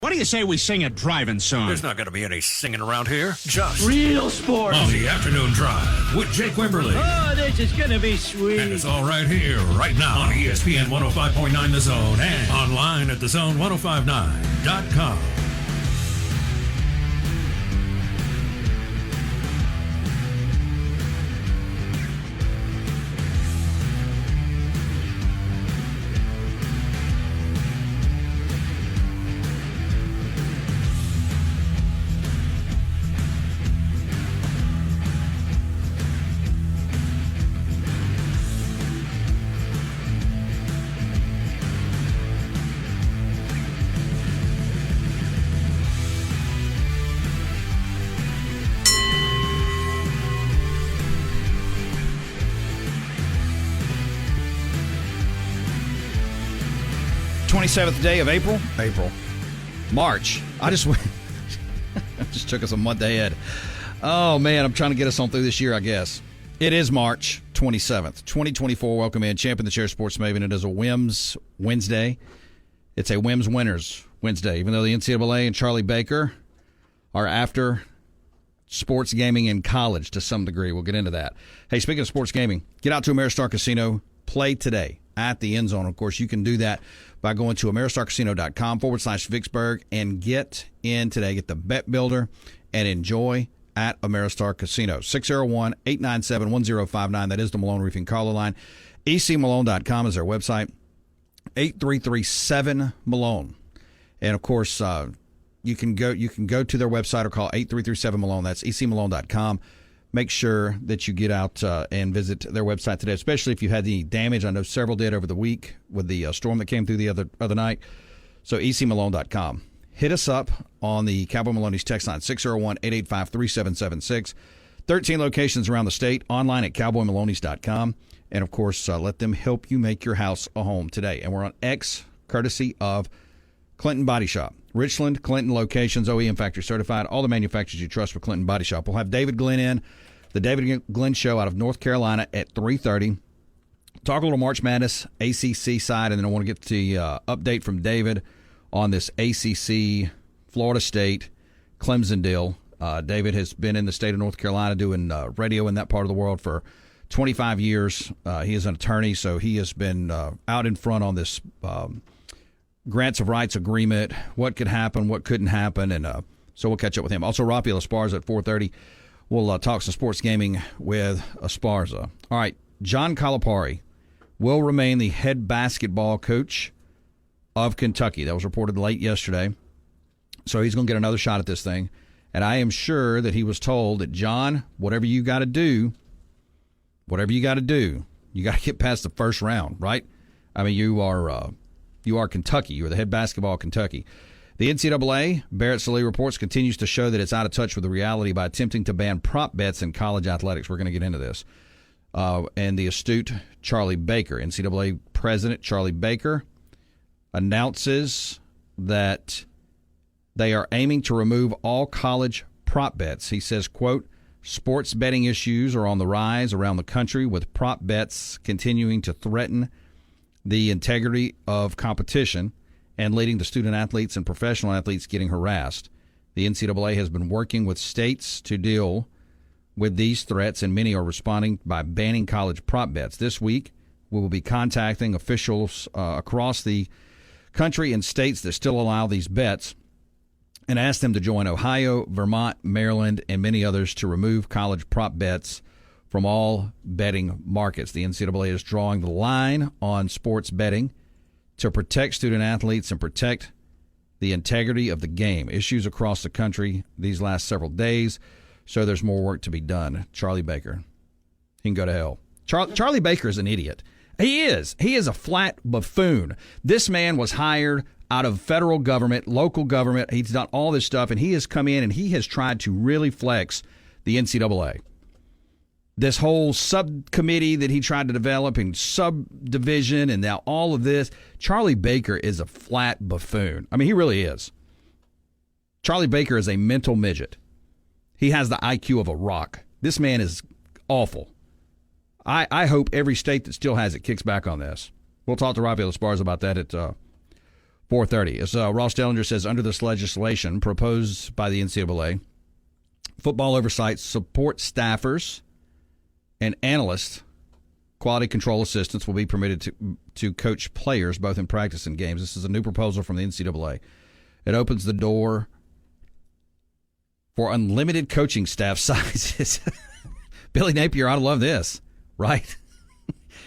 What do you say we sing a driving song? There's not going to be any singing around here. Just real sports. On the Afternoon Drive with Jake Wimberly. Oh, this is going to be sweet. And it's all right here, right now on ESPN 105.9 The Zone and online at thezone1059.com. Day of April. March. I just took us a month ahead. Oh, man, I'm trying to get us on through this year, I guess. It is March 27th, 2024. Welcome in. Champ in the Chair Sports Maven. It is a Wims Wednesday. It's a Wims Winners Wednesday, even though the NCAA and Charlie Baker are after sports gaming in college to some degree. We'll get into that. Hey, speaking of sports gaming, get out to Ameristar Casino. Play today at the end zone. Of course, you can do that by going to ameristarcasino.com/Vicksburg and get in today. Get the bet builder and enjoy at Ameristar Casino. 601-897-1059. That is the Malone Roofing caller line. ecmalone.com is their website. 8337-MALONE. And, of course, you can go to their website or call 8337-MALONE. That's ecmalone.com. Make sure that you get out and visit their website today, especially if you had any damage. I know several did over the week with the storm that came through the other night. So ecmalone.com. Hit us up on the Cowboy Maloney's text line, 601-885-3776. 13 locations around the state, online at cowboymaloneys.com. And, of course, let them help you make your house a home today. And we're on X, courtesy of Clinton Body Shop. Richland, Clinton locations, OEM factory certified. All the manufacturers you trust with Clinton Body Shop. We'll have David Glenn in, the David Glenn Show out of North Carolina at 3:30. Talk a little March Madness, ACC side, and then I want to get the update from David on this ACC Florida State Clemson deal. David has been in the state of North Carolina doing radio in that part of the world for 25 years. He is an attorney, so he has been out in front on this grants of rights agreement, what could happen, what couldn't happen, and so we'll catch up with him. Also, Raphael Esparza at 4:30. We'll talk some sports gaming with Esparza. All right, John Calipari will remain the head basketball coach of Kentucky. That was reported late yesterday. So he's going to get another shot at this thing. And I am sure that he was told that, John, whatever you got to do, you got to get past the first round, right? I mean, you are Kentucky. You are the head basketball of Kentucky. The NCAA, Barrett Sallee reports, continues to show that it's out of touch with the reality by attempting to ban prop bets in college athletics. We're going to get into this. And the astute Charlie Baker, NCAA President Charlie Baker, announces that they are aiming to remove all college prop bets. He says, quote, sports betting issues are on the rise around the country, with prop bets continuing to threaten the integrity of competition and leading to student athletes and professional athletes getting harassed. The NCAA has been working with states to deal with these threats, and many are responding by banning college prop bets. This week, we will be contacting officials across the country and states that still allow these bets and ask them to join Ohio, Vermont, Maryland, and many others to remove college prop bets from all betting markets. The NCAA is drawing the line on sports betting to protect student athletes and protect the integrity of the game. Issues across the country these last several days, so there's more work to be done. Charlie Baker. He can go to hell. Charlie Baker is an idiot. He is. He is a flat buffoon. This man was hired out of federal government, local government. He's done all this stuff, and he has come in and he has tried to really flex the NCAA. This whole subcommittee that he tried to develop and subdivision and now all of this, Charlie Baker is a flat buffoon. I mean, he really is. Charlie Baker is a mental midget. He has the IQ of a rock. This man is awful. I hope every state that still has it kicks back on this. We'll talk to Raphael Esparza about that at 4:30. As Ross Dellinger says, under this legislation proposed by the NCAA, football oversight support staffers and analysts, quality control assistants will be permitted to coach players both in practice and games. This is a new proposal from the NCAA. It opens the door for unlimited coaching staff sizes. Billy Napier ought to love this, right?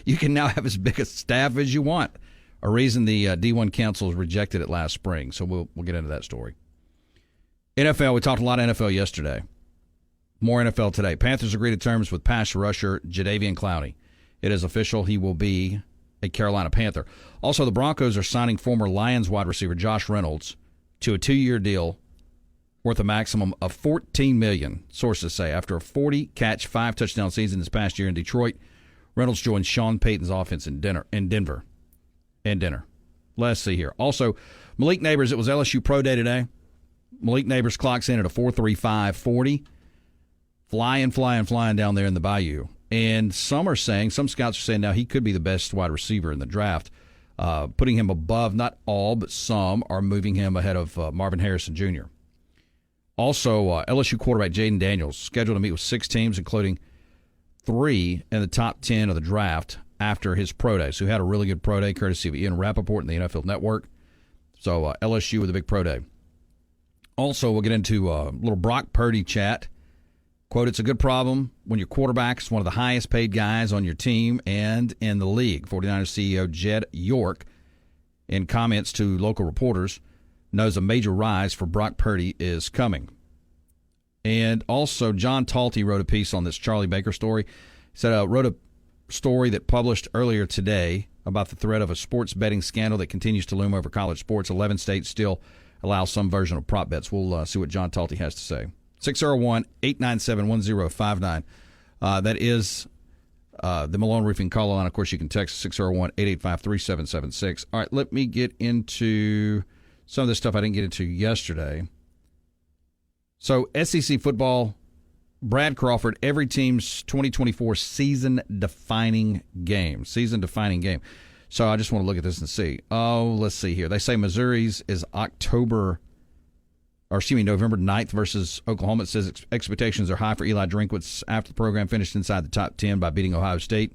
You can now have as big a staff as you want. A reason the D1 Council rejected it last spring. So we'll get into that story. NFL, we talked a lot of NFL yesterday. More NFL today. Panthers agree to terms with pass rusher Jadeveon Clowney. It is official. He will be a Carolina Panther. Also, the Broncos are signing former Lions wide receiver Josh Reynolds to a 2-year deal worth a maximum of $14 million, sources say. After a 40-catch, 5-touchdown season this past year in Detroit, Reynolds joins Sean Payton's offense in Denver. Let's see here. Also, Malik Neighbors, it was LSU Pro Day today. Malik Neighbors clocks in at a 4.35 40. Flying down there in the Bayou. And some scouts are saying now he could be the best wide receiver in the draft, putting him above, not all, but some are moving him ahead of Marvin Harrison Jr. Also, LSU quarterback Jaden Daniels scheduled to meet with 6 teams, including 3 in the top 10 of the draft after his pro day. So he had a really good pro day, courtesy of Ian Rappaport and the NFL Network. So LSU with a big pro day. Also, we'll get into a little Brock Purdy chat. Quote, it's a good problem when your quarterback's one of the highest paid guys on your team and in the league. 49ers CEO Jed York, in comments to local reporters, knows a major rise for Brock Purdy is coming. And also, John Talty wrote a piece on this Charlie Baker story. He said, wrote a story that published earlier today about the threat of a sports betting scandal that continues to loom over college sports. 11 states still allow some version of prop bets. We'll see what John Talty has to say. 601-897-1059. That is the Malone Roofing call line. Of course, you can text 601-885-3776. All right, let me get into some of the stuff I didn't get into yesterday. So, SEC football, Brad Crawford, every team's 2024 season-defining game. Season-defining game. So, I just want to look at this and see. Oh, let's see here. They say Missouri's is November 9th versus Oklahoma. It says expectations are high for Eli Drinkwitz after the program finished inside the top 10 by beating Ohio State.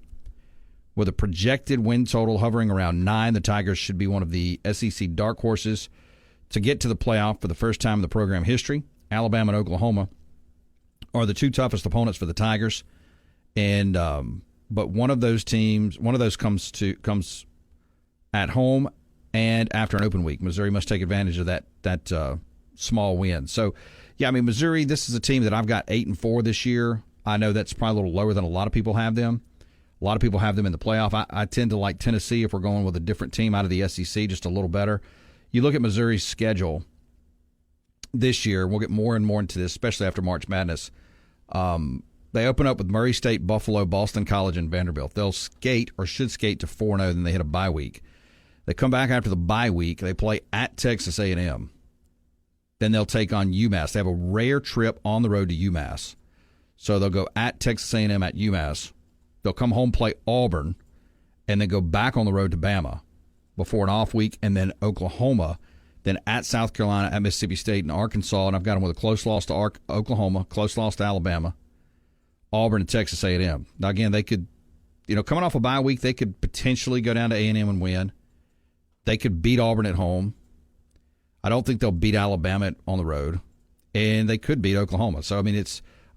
With a projected win total hovering around 9, the Tigers should be one of the SEC dark horses to get to the playoff for the first time in the program history. Alabama and Oklahoma are the 2 toughest opponents for the Tigers, and but one of those comes at home and after an open week. Missouri must take advantage of that small win. So, yeah, I mean, Missouri, this is a team that I've got 8-4 this year. I know that's probably a little lower than a lot of people have them. A lot of people have them in the playoff. I tend to like Tennessee if we're going with a different team out of the SEC, just a little better. You look at Missouri's schedule this year, we'll get more and more into this, especially after March Madness. They open up with Murray State, Buffalo, Boston College, and Vanderbilt. They'll skate or should skate to 4-0, then they hit a bye week. They come back after the bye week. They play at Texas A&M. Then they'll take on UMass. They have a rare trip on the road to UMass. So they'll go at Texas A&M at UMass. They'll come home, play Auburn, and then go back on the road to Bama before an off week, and then Oklahoma, then at South Carolina, at Mississippi State, and Arkansas. And I've got them with a close loss to Oklahoma, close loss to Alabama, Auburn, and Texas A&M. Now, again, they could, coming off a bye week, they could potentially go down to A&M and win. They could beat Auburn at home. I don't think they'll beat Alabama on the road, and they could beat Oklahoma. So, I mean,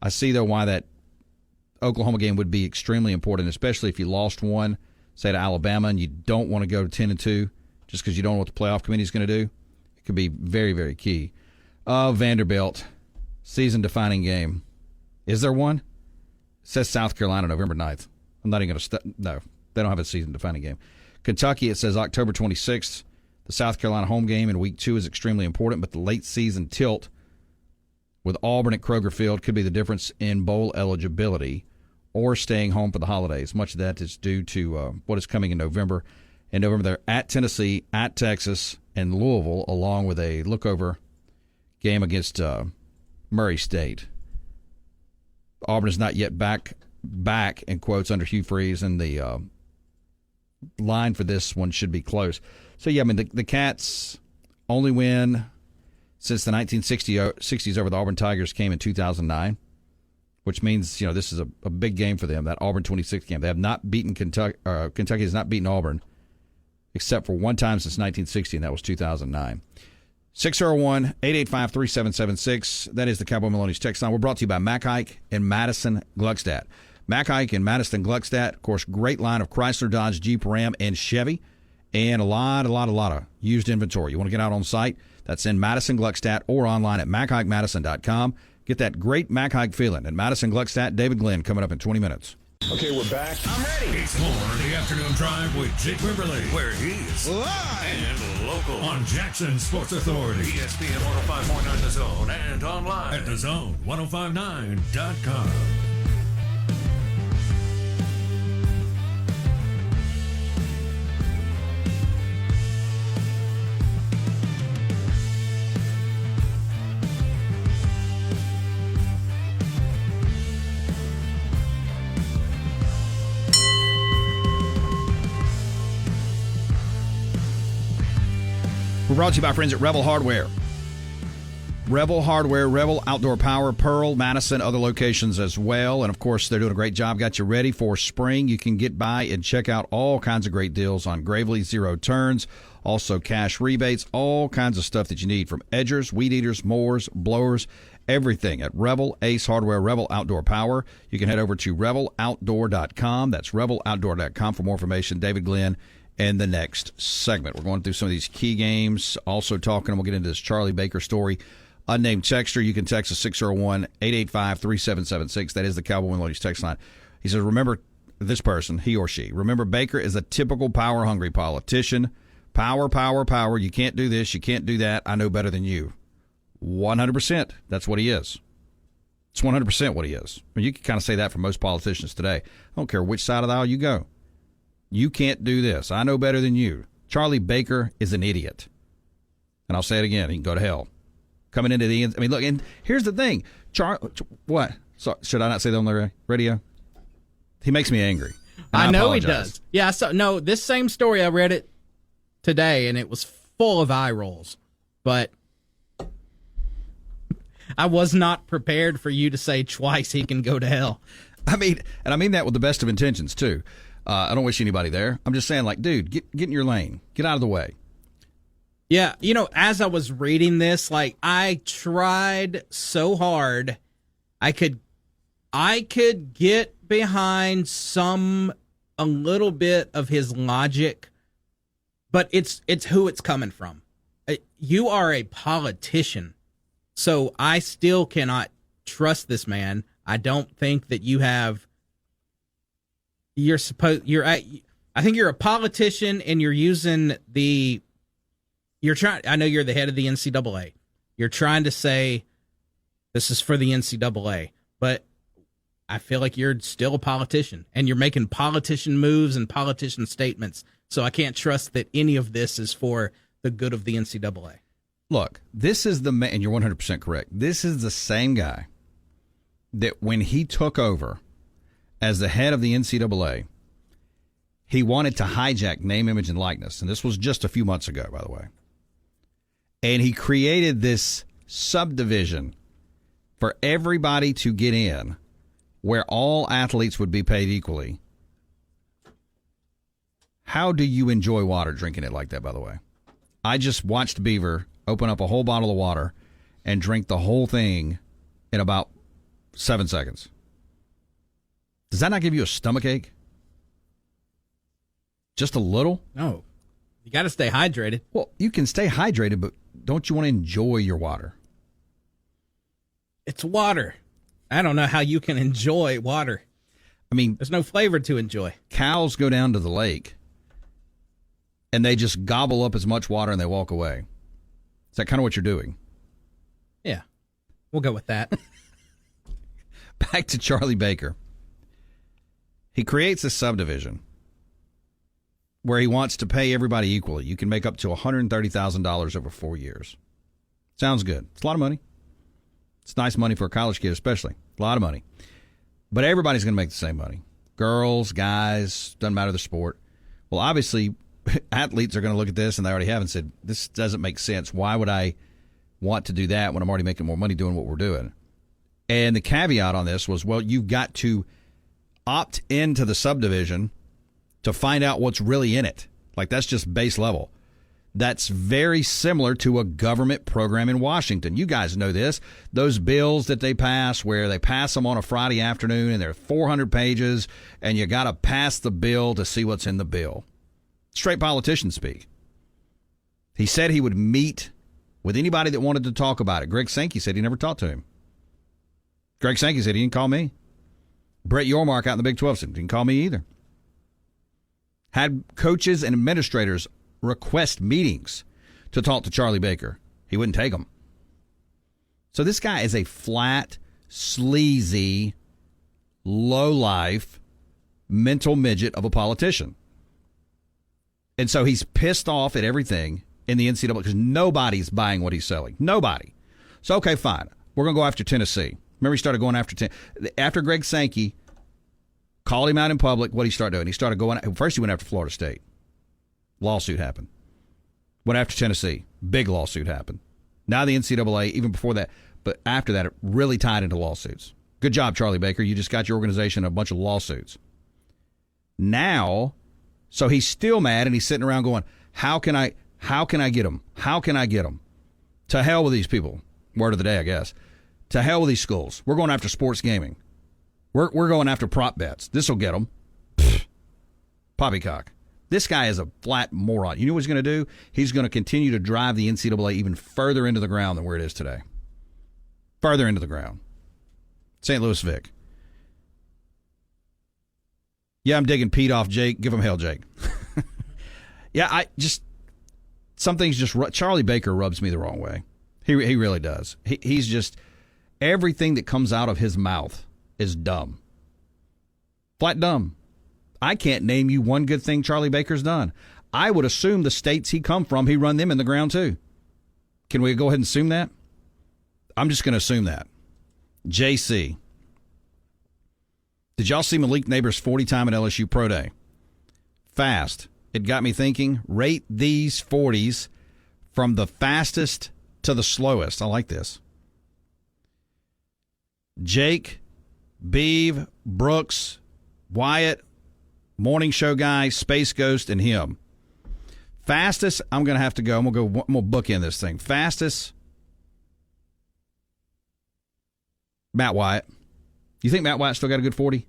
I see, though, why that Oklahoma game would be extremely important, especially if you lost one, say, to Alabama, and you don't want to go to 10-2 just because you don't know what the playoff committee is going to do. It could be very, very key. Vanderbilt, season-defining game. Is there one? It says South Carolina, November 9th. I'm not even going to no, they don't have a season-defining game. Kentucky, it says October 26th. The South Carolina home game in Week 2 is extremely important, but the late-season tilt with Auburn at Kroger Field could be the difference in bowl eligibility or staying home for the holidays. Much of that is due to what is coming in November. In November, they're at Tennessee, at Texas, and Louisville, along with a lookover game against Murray State. Auburn is not yet back in quotes under Hugh Freeze, and the line for this one should be close. So, yeah, I mean, the Cats only win since the 1960s over the Auburn Tigers came in 2009, which means, this is a big game for them, that Auburn 26 game. They have not beaten Kentucky. Kentucky has not beaten Auburn except for one time since 1960, and that was 2009. 601-885-3776. That is the Cowboy Maloney's text line. We're brought to you by Mac Haik and Madison Gluckstadt. Mac Haik and Madison Gluckstadt, of course, great line of Chrysler, Dodge, Jeep, Ram, and Chevy, and a lot of used inventory. You want to get out on site? That's in Madison Gluckstadt or online at MacHaikMadison.com. Get that great Mac Haik feeling. And Madison Gluckstadt, David Glenn coming up in 20 minutes. Okay, we're back. I'm ready. It's more of the afternoon drive with Jake Wimberly, where he's live and local on Jackson Sports Authority, ESPN 105.9 The Zone, and online at thezone1059.com. We're brought to you by friends at Rebel Hardware. Rebel Hardware, Rebel Outdoor Power, Pearl, Madison, other locations as well. And, of course, they're doing a great job. Got you ready for spring. You can get by and check out all kinds of great deals on Gravely Zero Turns, also cash rebates, all kinds of stuff that you need, from edgers, weed eaters, mowers, blowers, everything at Rebel, Ace Hardware, Rebel Outdoor Power. You can head over to rebeloutdoor.com. That's rebeloutdoor.com for more information. David Glenn in the next segment. We're going through some of these key games, also talking, and we'll get into this Charlie Baker story. Unnamed texter, you can text us 601-885-3776. That is the Cowboy Maloney's text line. He says, remember this person, he or she. Remember, Baker is a typical power-hungry politician. Power, power, power. You can't do this. You can't do that. I know better than you. 100%. That's what he is. It's 100% what he is. I mean, you can kind of say that for most politicians today. I don't care which side of the aisle you go. You can't do this. I know better than you. Charlie Baker is an idiot. And I'll say it again. He can go to hell. Coming into the end. I mean, look, and here's the thing. What? So, should I not say that on the radio? He makes me angry. I know he does. Yeah, no, this same story, I read it today, and it was full of eye rolls. But I was not prepared for you to say twice he can go to hell. I mean that with the best of intentions, too. I don't wish anybody there. I'm just saying, dude, get in your lane. Get out of the way. Yeah, as I was reading this, I tried so hard. I could get behind a little bit of his logic, but it's who it's coming from. You are a politician, so I still cannot trust this man. I don't think that you have. I think you're a politician, and you're using I know you're the head of the NCAA. You're trying to say this is for the NCAA, but I feel like you're still a politician, and you're making politician moves and politician statements. So I can't trust that any of this is for the good of the NCAA. Look, this is the man, and you're 100% correct. This is the same guy that when he took over as the head of the NCAA, he wanted to hijack name, image, and likeness. And this was just a few months ago, by the way. And he created this subdivision for everybody to get in where all athletes would be paid equally. How do you enjoy water drinking it like that, by the way? I just watched Beaver open up a whole bottle of water and drink the whole thing in about 7 seconds. Does that not give you a stomachache? Just a little? No. You got to stay hydrated. Well, you can stay hydrated, but don't you want to enjoy your water? It's water. I don't know how you can enjoy water. I mean, there's no flavor to enjoy. Cows go down to the lake, and they just gobble up as much water and they walk away. Is that kind of what you're doing? Yeah. We'll go with that. Back to Charlie Baker. He creates a subdivision where he wants to pay everybody equally. You can make up to $130,000 over 4 years. Sounds good. It's a lot of money. It's nice money for a college kid, especially. A lot of money. But everybody's going to make the same money. Girls, guys, doesn't matter the sport. Well, obviously, athletes are going to look at this, and they already have, and said, this doesn't make sense. Why would I want to do that when I'm already making more money doing what we're doing? And the caveat on this was, well, you've got to opt into the subdivision to find out what's really in it. Like, that's just base level. That's very similar to a government program in Washington. You guys know this. Those bills that they pass, where they pass them on a Friday afternoon and they're 400 pages, and you got to pass the bill to see what's in the bill. Straight politician speak. He said he would meet with anybody that wanted to talk about it. Greg Sankey said he never talked to him. Greg Sankey said he didn't call me. Brett Yormark out in the Big 12 said he didn't call me either. Had coaches and administrators request meetings to talk to Charlie Baker. He wouldn't take them. So this guy is a flat, sleazy, low-life, mental midget of a politician. And so he's pissed off at everything in the NCAA because nobody's buying what he's selling. Nobody. So, okay, fine. We're going to go after Tennessee. Remember, he started going after after Greg Sankey called him out in public. What did he start doing? He started going. First, he went after Florida State. Lawsuit happened. Went after Tennessee. Big lawsuit happened. Now the NCAA, even before that, but after that, it really tied into lawsuits. Good job, Charlie Baker. You just got your organization a bunch of lawsuits. Now, so he's still mad, and he's sitting around going, how can I get them? How can I get them? To hell with these people. Word of the day, I guess. To hell with these schools. We're going after sports gaming. We're going after prop bets. This will get them. Poppycock. This guy is a flat moron. You know what he's going to do? He's going to continue to drive the NCAA even further into the ground than where it is today. Further into the ground. St. Louis Vic. Yeah, I'm digging Pete off Jake. Give him hell, Jake. Yeah, some things just, Charlie Baker rubs me the wrong way. He really does. He's just, everything that comes out of his mouth is dumb. Flat dumb. I can't name you one good thing Charlie Baker's done. I would assume the states he come from, he run them in the ground too. Can we go ahead and assume that? I'm just going to assume that. JC. Did y'all see Malik Neighbors' 40 time at LSU Pro Day? Fast. It got me thinking, rate these 40s from the fastest to the slowest. I like this. Jake, Beeve, Brooks, Wyatt, Morning Show Guy, Space Ghost, and him. Fastest, I'm going to have to go. I'm going to bookend this thing. Fastest, Matt Wyatt. You think Matt Wyatt still got a good 40?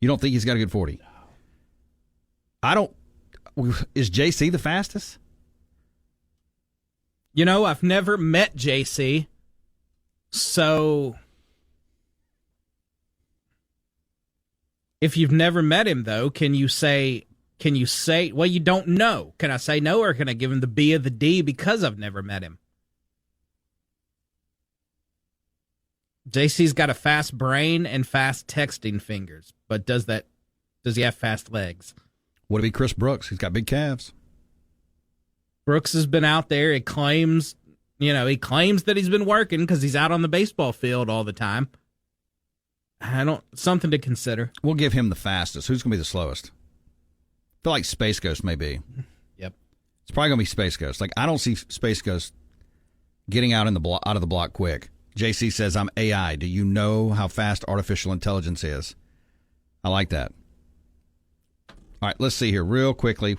You don't think he's got a good 40? No. I don't. Is JC the fastest? You know, I've never met JC, so if you've never met him, though, can you say, well, you don't know. Can I say no, or can I give him the B or the D because I've never met him? JC's got a fast brain and fast texting fingers, but does he have fast legs? Would it be Chris Brooks? He's got big calves. Brooks has been out there. He claims that he's been working because he's out on the baseball field all the time. Something to consider. We'll give him the fastest. Who's going to be the slowest? I feel like Space Ghost may be. Yep. It's probably going to be Space Ghost. Like, I don't see Space Ghost getting out of the block quick. JC says, I'm AI. Do you know how fast artificial intelligence is? I like that. All right, let's see here real quickly.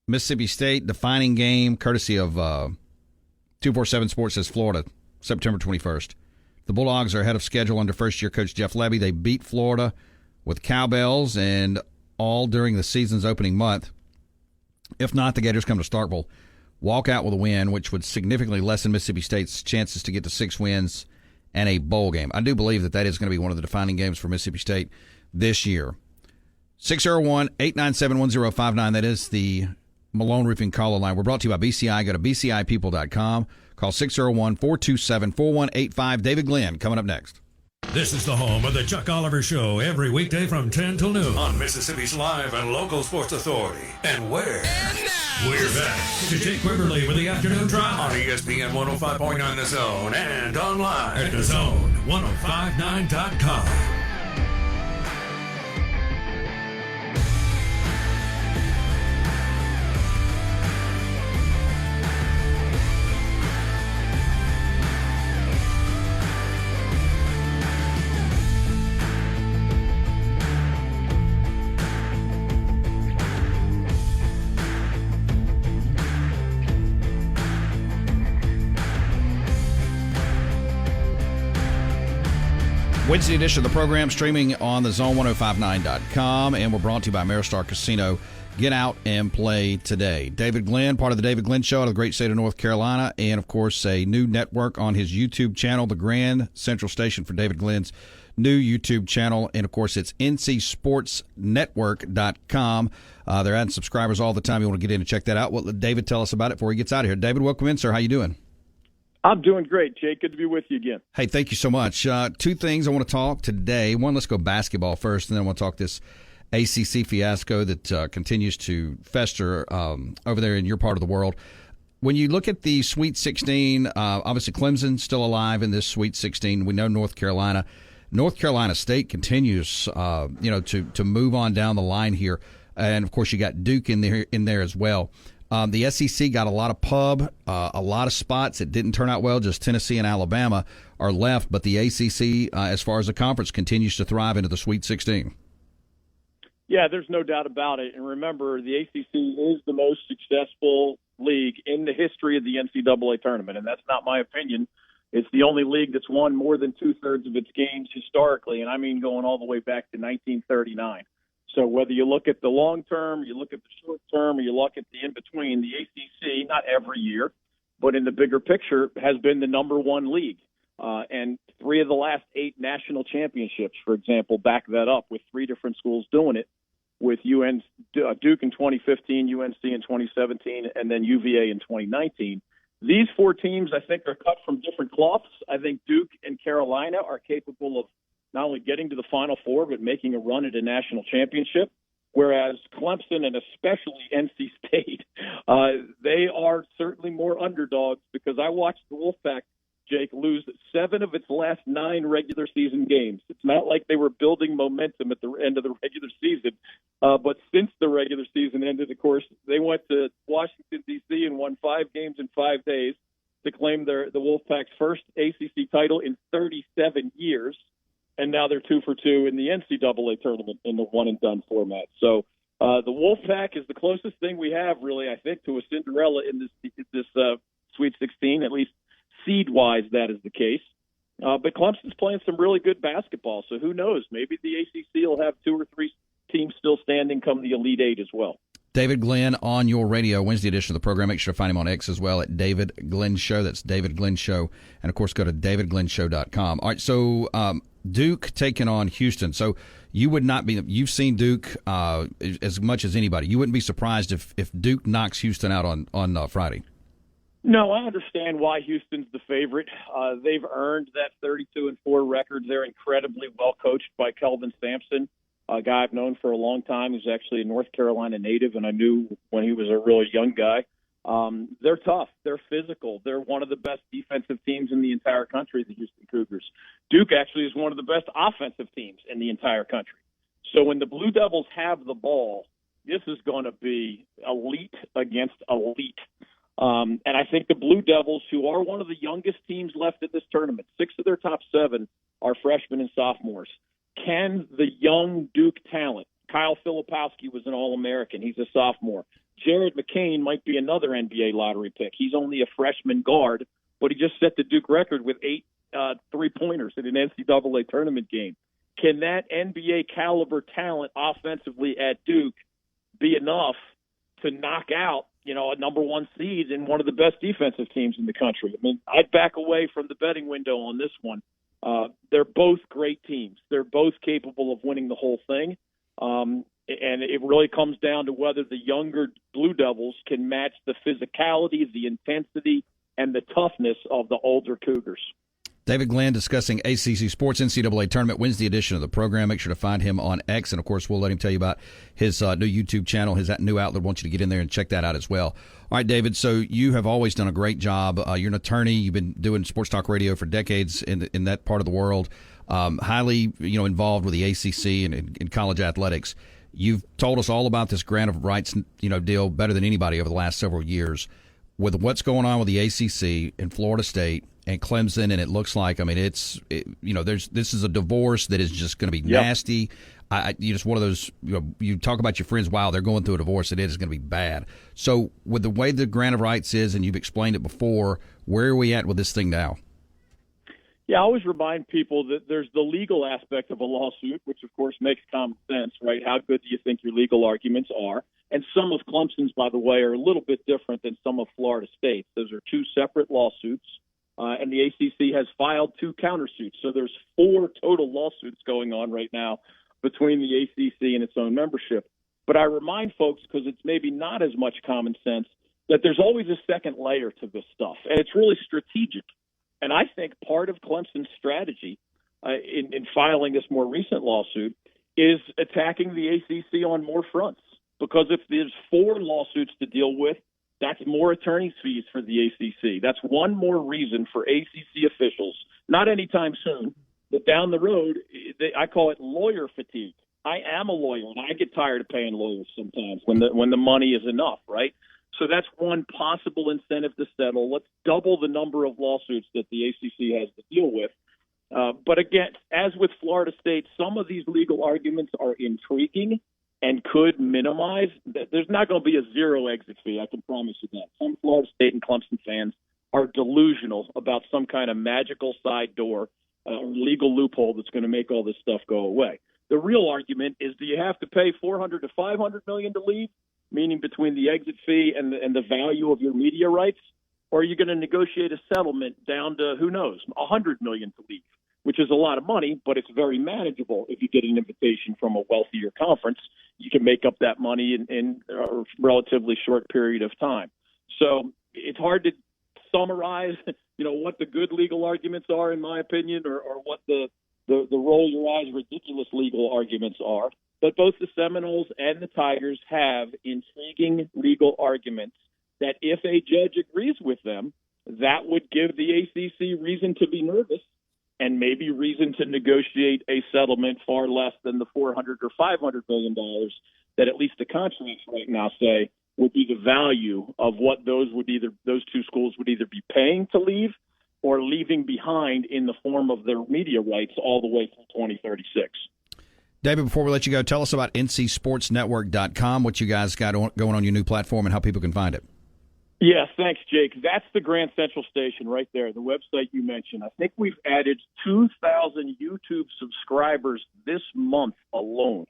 Mississippi State defining game, courtesy of 247 Sports, says Florida, September 21st. The Bulldogs are ahead of schedule under first-year coach Jeff Lebby. They beat Florida with cowbells and all during the season's opening month. If not, the Gators come to Starkville, walk out with a win, which would significantly lessen Mississippi State's chances to get to 6 wins and a bowl game. I do believe that is going to be one of the defining games for Mississippi State this year. 601-897-1059. That is the Malone Roofing caller line. We're brought to you by BCI. Go to bcipeople.com. Call 601-427-4185. David Glenn coming up next. This is the home of the Chuck Oliver Show every weekday from 10 till noon on Mississippi's live and local sports authority. And where? We're back to Jake Wimberly with the afternoon drive on ESPN 105.9 The Zone and online at thezone1059.com. Wednesday edition of the program streaming on the zone1059.com, and we're brought to you by Ameristar Casino. Get out and play today. David Glenn, part of the David Glenn Show out of the great state of North Carolina, and, of course, a new network on his YouTube channel, the Grand Central Station for David Glenn's new YouTube channel. And, of course, it's ncsportsnetwork.com. They're adding subscribers all the time. You want to get in and check that out. Well, let David tell us about it before he gets out of here. David, welcome in, sir. How you doing? I'm doing great, Jake. Good to be with you again. Hey, thank you so much. Two things I want to talk today. One, let's go basketball first, and then I want to talk this ACC fiasco that continues to fester over there in your part of the world. When you look at the Sweet 16, obviously Clemson's still alive in this Sweet 16. We know North Carolina State continues, to move on down the line here, and of course you got Duke in there as well. The SEC got a lot of pub, a lot of spots. It didn't turn out well. Just Tennessee and Alabama are left, but the ACC, as far as the conference, continues to thrive into the Sweet 16. Yeah, there's no doubt about it. And remember, the ACC is the most successful league in the history of the NCAA tournament, and that's not my opinion. It's the only league that's won more than two-thirds of its games historically, and I mean going all the way back to 1939. So whether you look at the long term, you look at the short term, or you look at the in-between, the ACC, not every year, but in the bigger picture, has been the number one league. And 3 of the last 8 national championships, for example, back that up with 3 different schools doing it, with Duke in 2015, UNC in 2017, and then UVA in 2019. These 4 teams, I think, are cut from different cloths. I think Duke and Carolina are capable of not only getting to the Final Four, but making a run at a national championship, whereas Clemson and especially NC State, they are certainly more underdogs because I watched the Wolfpack, Jake, lose 7 of its last 9 regular season games. It's not like they were building momentum at the end of the regular season, but since the regular season ended, of course, they went to Washington, D.C. and won 5 games in 5 days to claim the Wolfpack's first ACC title in 37 years. And now they're 2 for 2 in the NCAA tournament in the one-and-done format. So the Wolfpack is the closest thing we have, really, I think, to a Cinderella in this Sweet 16, at least seed-wise that is the case. But Clemson's playing some really good basketball, so who knows? Maybe the ACC will have 2 or 3 teams still standing come the Elite Eight as well. David Glenn on your radio, Wednesday edition of the program. Make sure to find him on X as well at David Glenn Show. That's David Glenn Show. And, of course, go to davidglennshow.com. All right, so Duke taking on Houston. So you would not be – you've seen Duke as much as anybody. You wouldn't be surprised if Duke knocks Houston out on Friday. No, I understand why Houston's the favorite. They've earned that 32-4 record. They're incredibly well coached by Kelvin Sampson, a guy I've known for a long time who's actually a North Carolina native, and I knew when he was a really young guy. They're tough. They're physical. They're one of the best defensive teams in the entire country, the Houston Cougars. Duke actually is one of the best offensive teams in the entire country. So when the Blue Devils have the ball, this is going to be elite against elite. And I think the Blue Devils, who are one of the youngest teams left at this tournament, 6 of their top 7 are freshmen and sophomores. Can the young Duke talent, Kyle Filipowski was an All-American. He's a sophomore. Jared McCain might be another NBA lottery pick. He's only a freshman guard, but he just set the Duke record with 8 3-pointers in an NCAA tournament game. Can that NBA caliber talent offensively at Duke be enough to knock out, a number 1 seed in one of the best defensive teams in the country? I mean, I'd back away from the betting window on this one. They're both great teams. They're both capable of winning the whole thing. And it really comes down to whether the younger Blue Devils can match the physicality, the intensity, and the toughness of the older Cougars. David Glenn discussing ACC Sports NCAA Tournament, Wednesday edition of the program. Make sure to find him on X, and, of course, we'll let him tell you about his new YouTube channel, his new outlet. I want you to get in there and check that out as well. All right, David, so you have always done a great job. You're an attorney. You've been doing sports talk radio for decades in that part of the world, highly involved with the ACC and in college athletics. You've told us all about this grant of rights deal better than anybody over the last several years. With what's going on with the ACC and Florida State and Clemson, and it looks like, this is a divorce that is just going to be nasty. Just one of those, you talk about your friends, wow, they're going through a divorce, and it is going to be bad. So with the way the grant of rights is, and you've explained it before, where are we at with this thing now? Yeah, I always remind people that there's the legal aspect of a lawsuit, which of course makes common sense, right? How good do you think your legal arguments are? And some of Clemson's, by the way, are a little bit different than some of Florida State's. Those are two separate lawsuits, and the ACC has filed 2 countersuits. So there's 4 total lawsuits going on right now between the ACC and its own membership. But I remind folks, because it's maybe not as much common sense, that there's always a second layer to this stuff, and it's really strategic. And I think part of Clemson's strategy in filing this more recent lawsuit is attacking the ACC on more fronts. Because if there's 4 lawsuits to deal with, that's more attorney's fees for the ACC. That's one more reason for ACC officials, not anytime soon, but down the road, I call it lawyer fatigue. I am a lawyer, and I get tired of paying lawyers sometimes when the money is enough, right? So that's one possible incentive to settle. Let's double the number of lawsuits that the ACC has to deal with. But again, as with Florida State, some of these legal arguments are intriguing and could minimize. There's not going to be a zero exit fee, I can promise you that. Some Florida State and Clemson fans are delusional about some kind of magical side door or legal loophole that's going to make all this stuff go away. The real argument is, do you have to pay $400 to $500 million to leave? Meaning between the exit fee and the value of your media rights, or are you going to negotiate a settlement down to, who knows, $100 million to leave, which is a lot of money, but it's very manageable. If you get an invitation from a wealthier conference, you can make up that money in a relatively short period of time. So it's hard to summarize, what the good legal arguments are, in my opinion, or what the roll your eyes ridiculous legal arguments are. But both the Seminoles and the Tigers have intriguing legal arguments that if a judge agrees with them, that would give the ACC reason to be nervous and maybe reason to negotiate a settlement far less than the $400 or $500 million that at least the contracts right now say would be the value of what those 2 schools would either be paying to leave or leaving behind in the form of their media rights all the way through 2036. David, before we let you go, tell us about ncsportsnetwork.com, what you guys got going on your new platform, and how people can find it. Yes, thanks, Jake. That's the Grand Central station right there, the website you mentioned. I think we've added 2,000 YouTube subscribers this month alone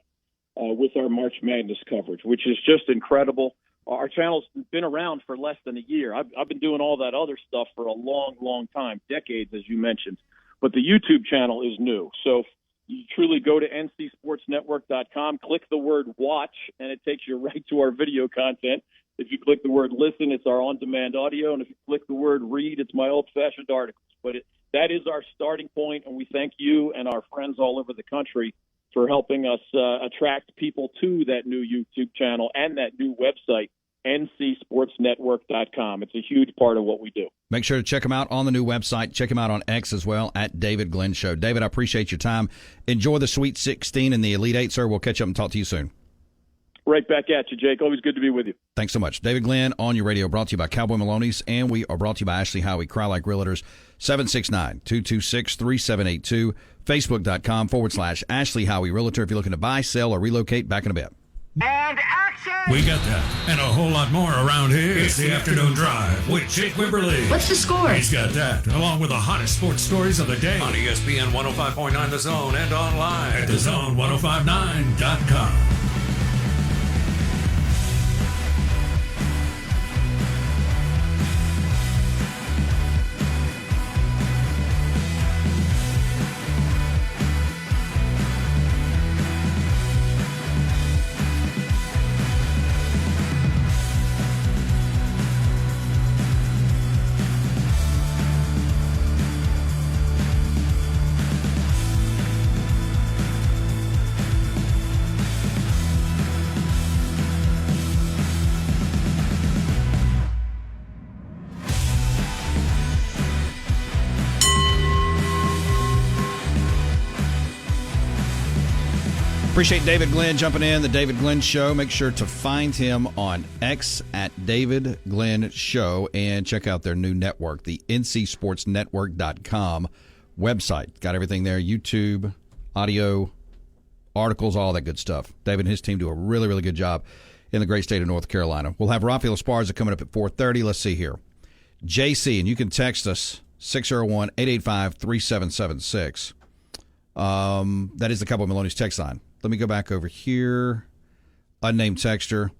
with our March Madness coverage, which is just incredible. Our channel's been around for less than a year. I've been doing all that other stuff for a long, long time, decades, as you mentioned. But the YouTube channel is new. So you truly go to ncsportsnetwork.com, click the word watch, and it takes you right to our video content. If you click the word listen, it's our on-demand audio. And if you click the word read, it's my old-fashioned articles. But that is our starting point, and we thank you and our friends all over the country for helping us attract people to that new YouTube channel and that new website, ncsportsnetwork.com. It's a huge part of what we do. Make sure to check him out on the new website. Check him out on X as well, at David Glenn Show. David, I appreciate your time. Enjoy the Sweet 16 and the Elite 8, sir. We'll catch up and talk to you soon. Right back at you, Jake. Always good to be with you. Thanks so much. David Glenn on your radio, brought to you by Cowboy Maloney's, and we are brought to you by Ashley Howie, Cry Like Realtors, 769-226-3782, Facebook.com/Ashley Howie Realtor if you're looking to buy, sell, or relocate. Back in a bit. And action! We got that and a whole lot more around here. It's the Afternoon Drive with Jake Wimberly. What's the score? He's got that, along with the hottest sports stories of the day on ESPN 105.9 The Zone and online at thezone1059.com. Appreciate David Glenn jumping in, the David Glenn Show. Make sure to find him on X at David Glenn Show and check out their new network, the ncsportsnetwork.com website. Got everything there, YouTube, audio, articles, all that good stuff. David and his team do a really, really good job in the great state of North Carolina. We'll have Raphael Esparza coming up at 4:30. Let's see here. JC, and you can text us, 601-885-3776. That is the Cowboy Maloney's text line. Let me go back over here. Unnamed texter.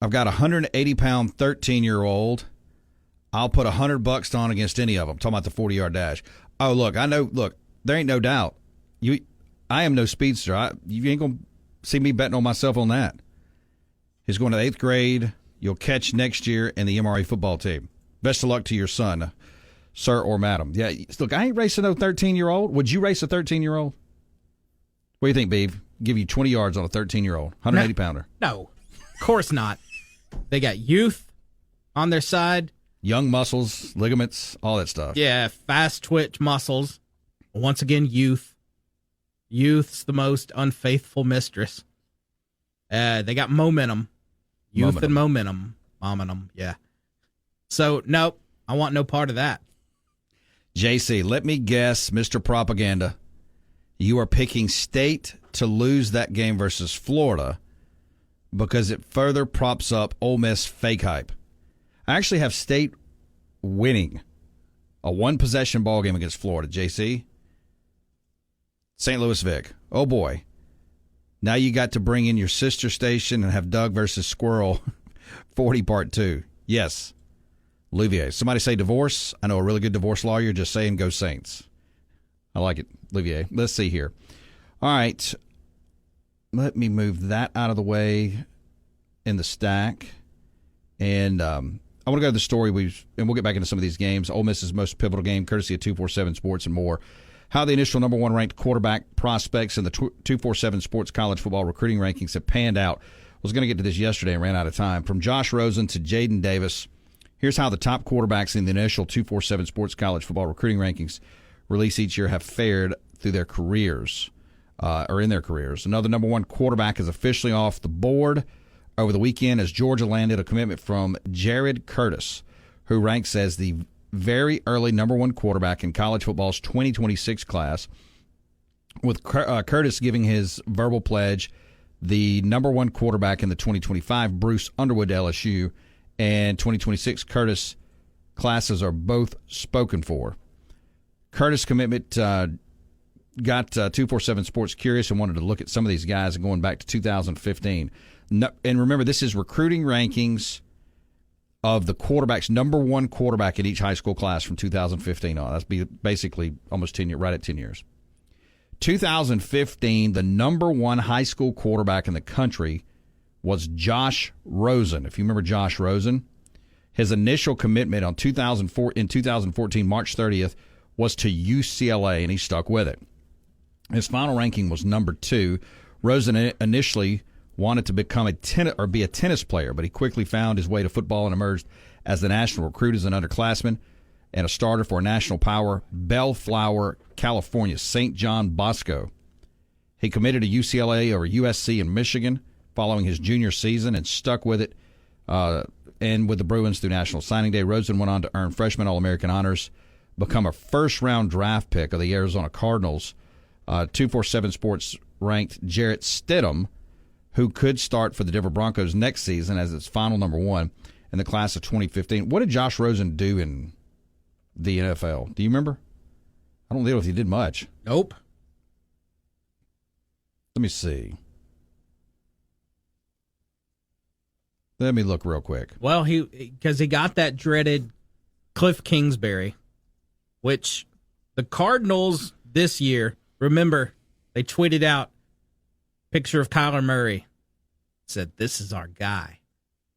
I've got a 180-pound 13-year-old. I'll put $100 on against any of them. Talking about the 40-yard dash. Oh, look, I know. Look, there ain't no doubt. I am no speedster. You ain't going to see me betting on myself on that. He's going to the 8th grade. You'll catch next year in the MRA football team. Best of luck to your son, sir or madam. Yeah, look, I ain't racing no 13-year-old. Would you race a 13-year-old? What do you think, Beeve? Give you 20 yards on a 13-year-old, 180-pounder. No, of course not. They got youth on their side. Young muscles, ligaments, all that stuff. Yeah, fast twitch muscles. Once again, youth. Youth's the most unfaithful mistress. They got momentum. Youth and momentum. Momentum, yeah. So, nope, I want no part of that. JC, let me guess, Mr. Propaganda. You are picking State to lose that game versus Florida because it further props up Ole Miss fake hype. I actually have State winning a one-possession ball game against Florida, JC. St. Louis Vic. Oh, boy. Now you got to bring in your sister station and have Doug versus Squirrel 40 part 2. Yes. Olivier. Somebody say divorce. I know a really good divorce lawyer. Just saying go Saints. I like it, Olivier. Let's see here. All right. Let me move that out of the way in the stack. And I want to go to the story. And we'll get back into some of these games. Ole Miss's most pivotal game, courtesy of 247 Sports and more. How the initial number one ranked quarterback prospects in the 247 Sports college football recruiting rankings have panned out. I was going to get to this yesterday and ran out of time. From Josh Rosen to Jaden Davis, here's how the top quarterbacks in the initial 247 Sports college football recruiting rankings released each year have fared through their careers, or in their careers. Another number one quarterback is officially off the board over the weekend as Georgia landed a commitment from Jared Curtis, who ranks as the very early number one quarterback in college football's 2026 class, with Curtis giving his verbal pledge the number one quarterback in the 2025 Bruce Underwood LSU and 2026 Curtis classes are both spoken for. Curtis' commitment got 247 Sports curious and wanted to look at some of these guys going back to 2015. And remember, this is recruiting rankings of the quarterbacks, number one quarterback in each high school class from 2015 on. That's basically almost 10 years, right at 10 years. 2015, the number one high school quarterback in the country was Josh Rosen. If you remember Josh Rosen, his initial commitment in 2014, March 30th, was to UCLA, and he stuck with it. His final ranking was number 2. Rosen initially wanted to become be a tennis player, but he quickly found his way to football and emerged as the national recruit as an underclassman and a starter for a national power, Bellflower, California, St. John Bosco. He committed to UCLA over USC and Michigan following his junior season and stuck with it and with the Bruins through National Signing Day. Rosen went on to earn freshman All-American honors, become a first-round draft pick of the Arizona Cardinals. 247 Sports ranked Jarrett Stidham, who could start for the Denver Broncos next season as its final number one in the class of 2015. What did Josh Rosen do in the NFL? Do you remember? I don't know if he did much. Nope. Let me see. Let me look real quick. Well, because he got that dreaded Cliff Kingsbury, which the Cardinals this year, remember, they tweeted out picture of Kyler Murray, said, "This is our guy."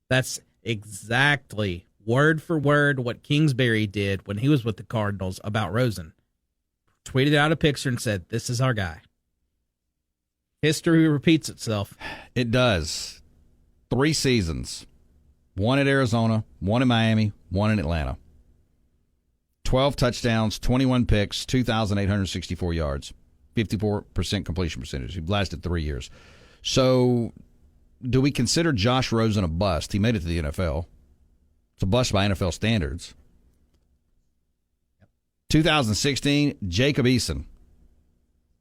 That's exactly, word for word, what Kingsbury did when he was with the Cardinals about Rosen. Tweeted out a picture and said, "This is our guy." History repeats itself. It does. 3 seasons. 1 at Arizona, 1 in Miami, 1 in Atlanta. 12 touchdowns, 21 picks, 2,864 yards. 54% completion percentage. He lasted 3 years. So, do we consider Josh Rosen a bust? He made it to the NFL. It's a bust by NFL standards. 2016, Jacob Eason.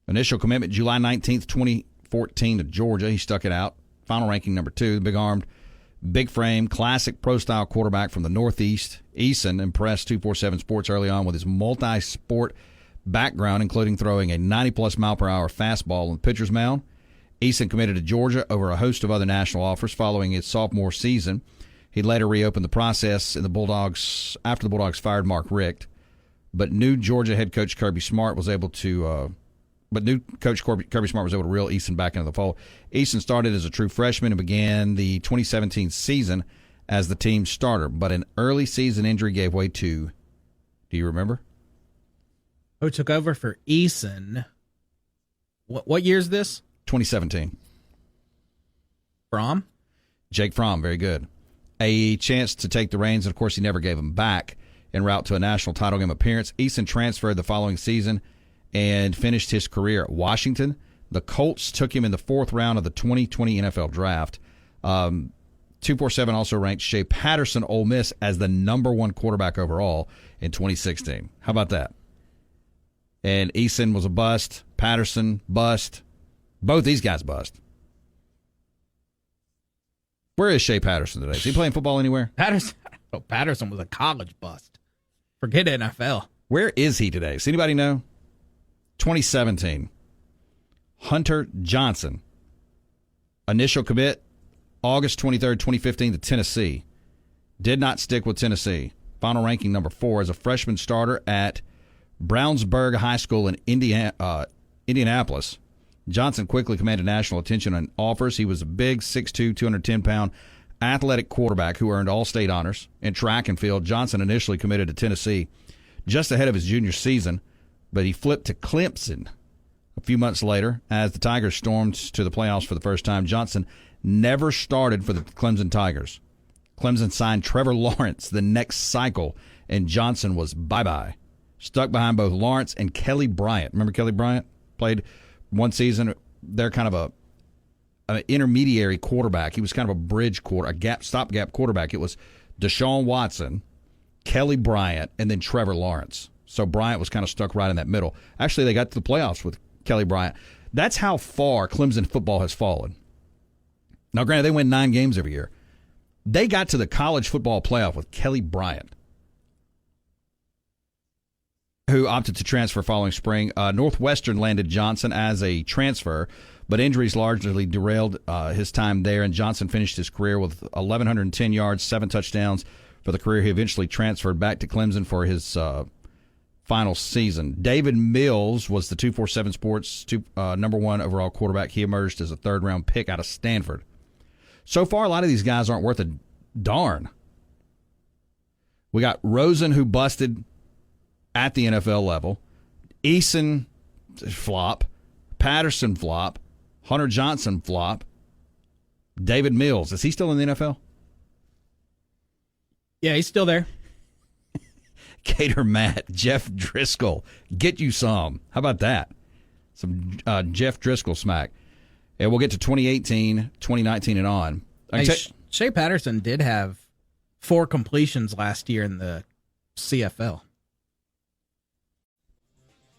Initial commitment July 19th, 2014 to Georgia. He stuck it out. Final ranking number 2. The big-armed Big frame, classic pro-style quarterback from the Northeast. Eason impressed 247 Sports early on with his multi-sport background, including throwing a 90-plus mile-per-hour fastball on the pitcher's mound. Eason committed to Georgia over a host of other national offers following his sophomore season. He later reopened the process in the Bulldogs after the Bulldogs fired Mark Richt, but new Georgia head coach Kirby Smart was able to reel Eason back into the fold. Eason started as a true freshman and began the 2017 season as the team's starter, but an early season injury gave way to, do you remember? Who took over for Eason? What year is this? 2017. Fromm? Jake Fromm, very good. A chance to take the reins, and of course he never gave him back. En route to a national title game appearance, Eason transferred the following season and finished his career at Washington. The Colts took him in the 4th round of the 2020 NFL Draft. 247 also ranked Shea Patterson, Ole Miss, as the number 1 quarterback overall in 2016. How about that? And Eason was a bust. Patterson, bust. Both these guys bust. Where is Shea Patterson today? Is he playing football anywhere? Patterson was a college bust. Forget NFL. Where is he today? Does anybody know? 2017. Hunter Johnson. Initial commit, August 23rd, 2015 to Tennessee. Did not stick with Tennessee. Final ranking number 4 as a freshman starter at Brownsburg High School in Indianapolis. Johnson quickly commanded national attention and offers. He was a big 6'2", 210-pound athletic quarterback who earned all-state honors in track and field. Johnson initially committed to Tennessee just ahead of his junior season, but he flipped to Clemson a few months later as the Tigers stormed to the playoffs for the first time. Johnson never started for the Clemson Tigers. Clemson signed Trevor Lawrence the next cycle, and Johnson was bye-bye. Stuck behind both Lawrence and Kelly Bryant. Remember Kelly Bryant? Played one season. They're kind of an intermediary quarterback. He was kind of a bridge stopgap quarterback. It was Deshaun Watson, Kelly Bryant, and then Trevor Lawrence. So Bryant was kind of stuck right in that middle. Actually, they got to the playoffs with Kelly Bryant. That's how far Clemson football has fallen. Now, granted, they win 9 games every year. They got to the college football playoff with Kelly Bryant, who opted to transfer following spring. Northwestern landed Johnson as a transfer, but injuries largely derailed his time there, and Johnson finished his career with 1,110 yards, 7 touchdowns for the career. He eventually transferred back to Clemson for his final season. David Mills was the 247 Sports number 1 overall quarterback. He emerged as a 3rd-round pick out of Stanford. So far, a lot of these guys aren't worth a darn. We got Rosen, who busted at the NFL level. Eason, flop. Patterson, flop. Hunter Johnson, flop. David Mills, is he still in the NFL? Yeah, he's still there. Gator Matt, Jeff Driscoll, get you some. How about that? Some Jeff Driscoll smack. And we'll get to 2018, 2019, and on. Shea Patterson did have 4 completions last year in the CFL.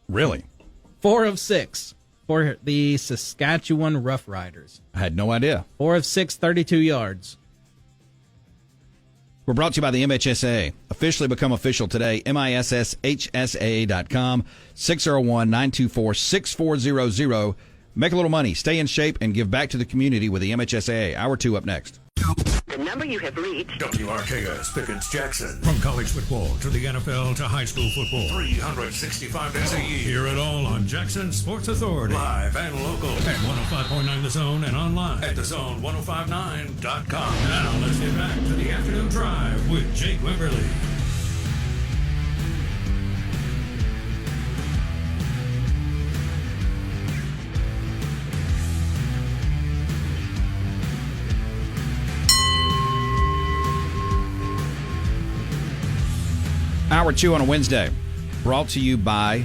Really? 4 of 6 for the Saskatchewan Roughriders. I had no idea. 4 of 6, 32 yards. We're brought to you by the MHSAA. Officially become official today. MISSHSAA.com. 601-924-6400. Make a little money, stay in shape, and give back to the community with the MHSAA. Hour 2 up next. The number you have reached. WRKS Pickens Jackson. From college football to the NFL to high school football. 365 days a year. Hear it all on Jackson Sports Authority. Live and local at 105.9 The Zone and online at thezone1059.com. Now let's get back to the afternoon drive with Jake Wimberly. Hour 2 on a Wednesday, brought to you by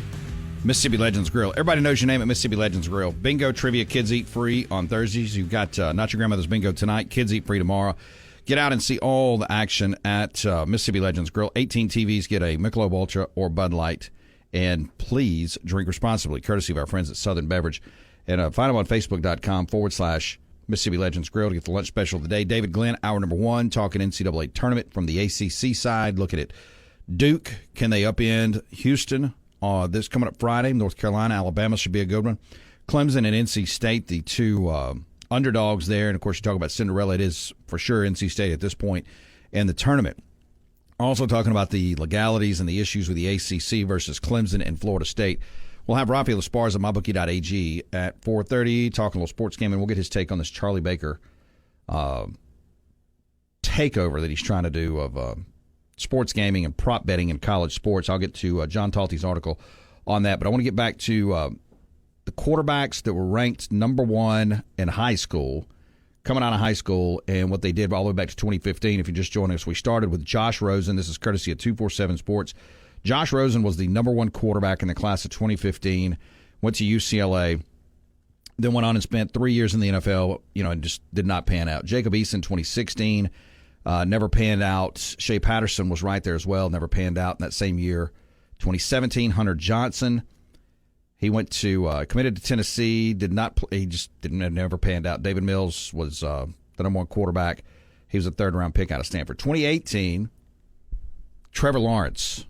Mississippi Legends Grill. Everybody knows your name at Mississippi Legends Grill. Bingo, trivia, kids eat free on Thursdays. You've got Not Your Grandmother's Bingo tonight, kids eat free tomorrow. Get out and see all the action at Mississippi Legends Grill. 18 TVs, get a Michelob Ultra or Bud Light. And please drink responsibly, courtesy of our friends at Southern Beverage. And find them on Facebook.com/Mississippi Mississippi Legends Grill to get the lunch special of the day. David Glenn, hour number 1, talking NCAA tournament from the ACC side. Looking at Duke. Can they upend Houston? This coming up Friday. North Carolina, Alabama should be a good one. Clemson and NC State, the two underdogs there. And, of course, you talk about Cinderella. It is for sure NC State at this point in the tournament. Also talking about the legalities and the issues with the ACC versus Clemson and Florida State. We'll have Raphael Esparza at mybookie.ag at 4:30, talking a little sports game, and we'll get his take on this Charlie Baker takeover that he's trying to do of sports gaming and prop betting in college sports. I'll get to John Talty's article on that, but I want to get back to the quarterbacks that were ranked number 1 in high school, coming out of high school, and what they did all the way back to 2015. If you just joined us, we started with Josh Rosen. This is courtesy of 247 Sports. Josh Rosen was the number 1 quarterback in the class of 2015, went to UCLA, then went on and spent 3 years in the NFL, and just did not pan out. Jacob Eason, 2016, never panned out. Shea Patterson was right there as well, never panned out in that same year. 2017, Hunter Johnson, he went to committed to Tennessee, he just never panned out. David Mills was the number 1 quarterback. He was a third-round pick out of Stanford. 2018, Trevor Lawrence.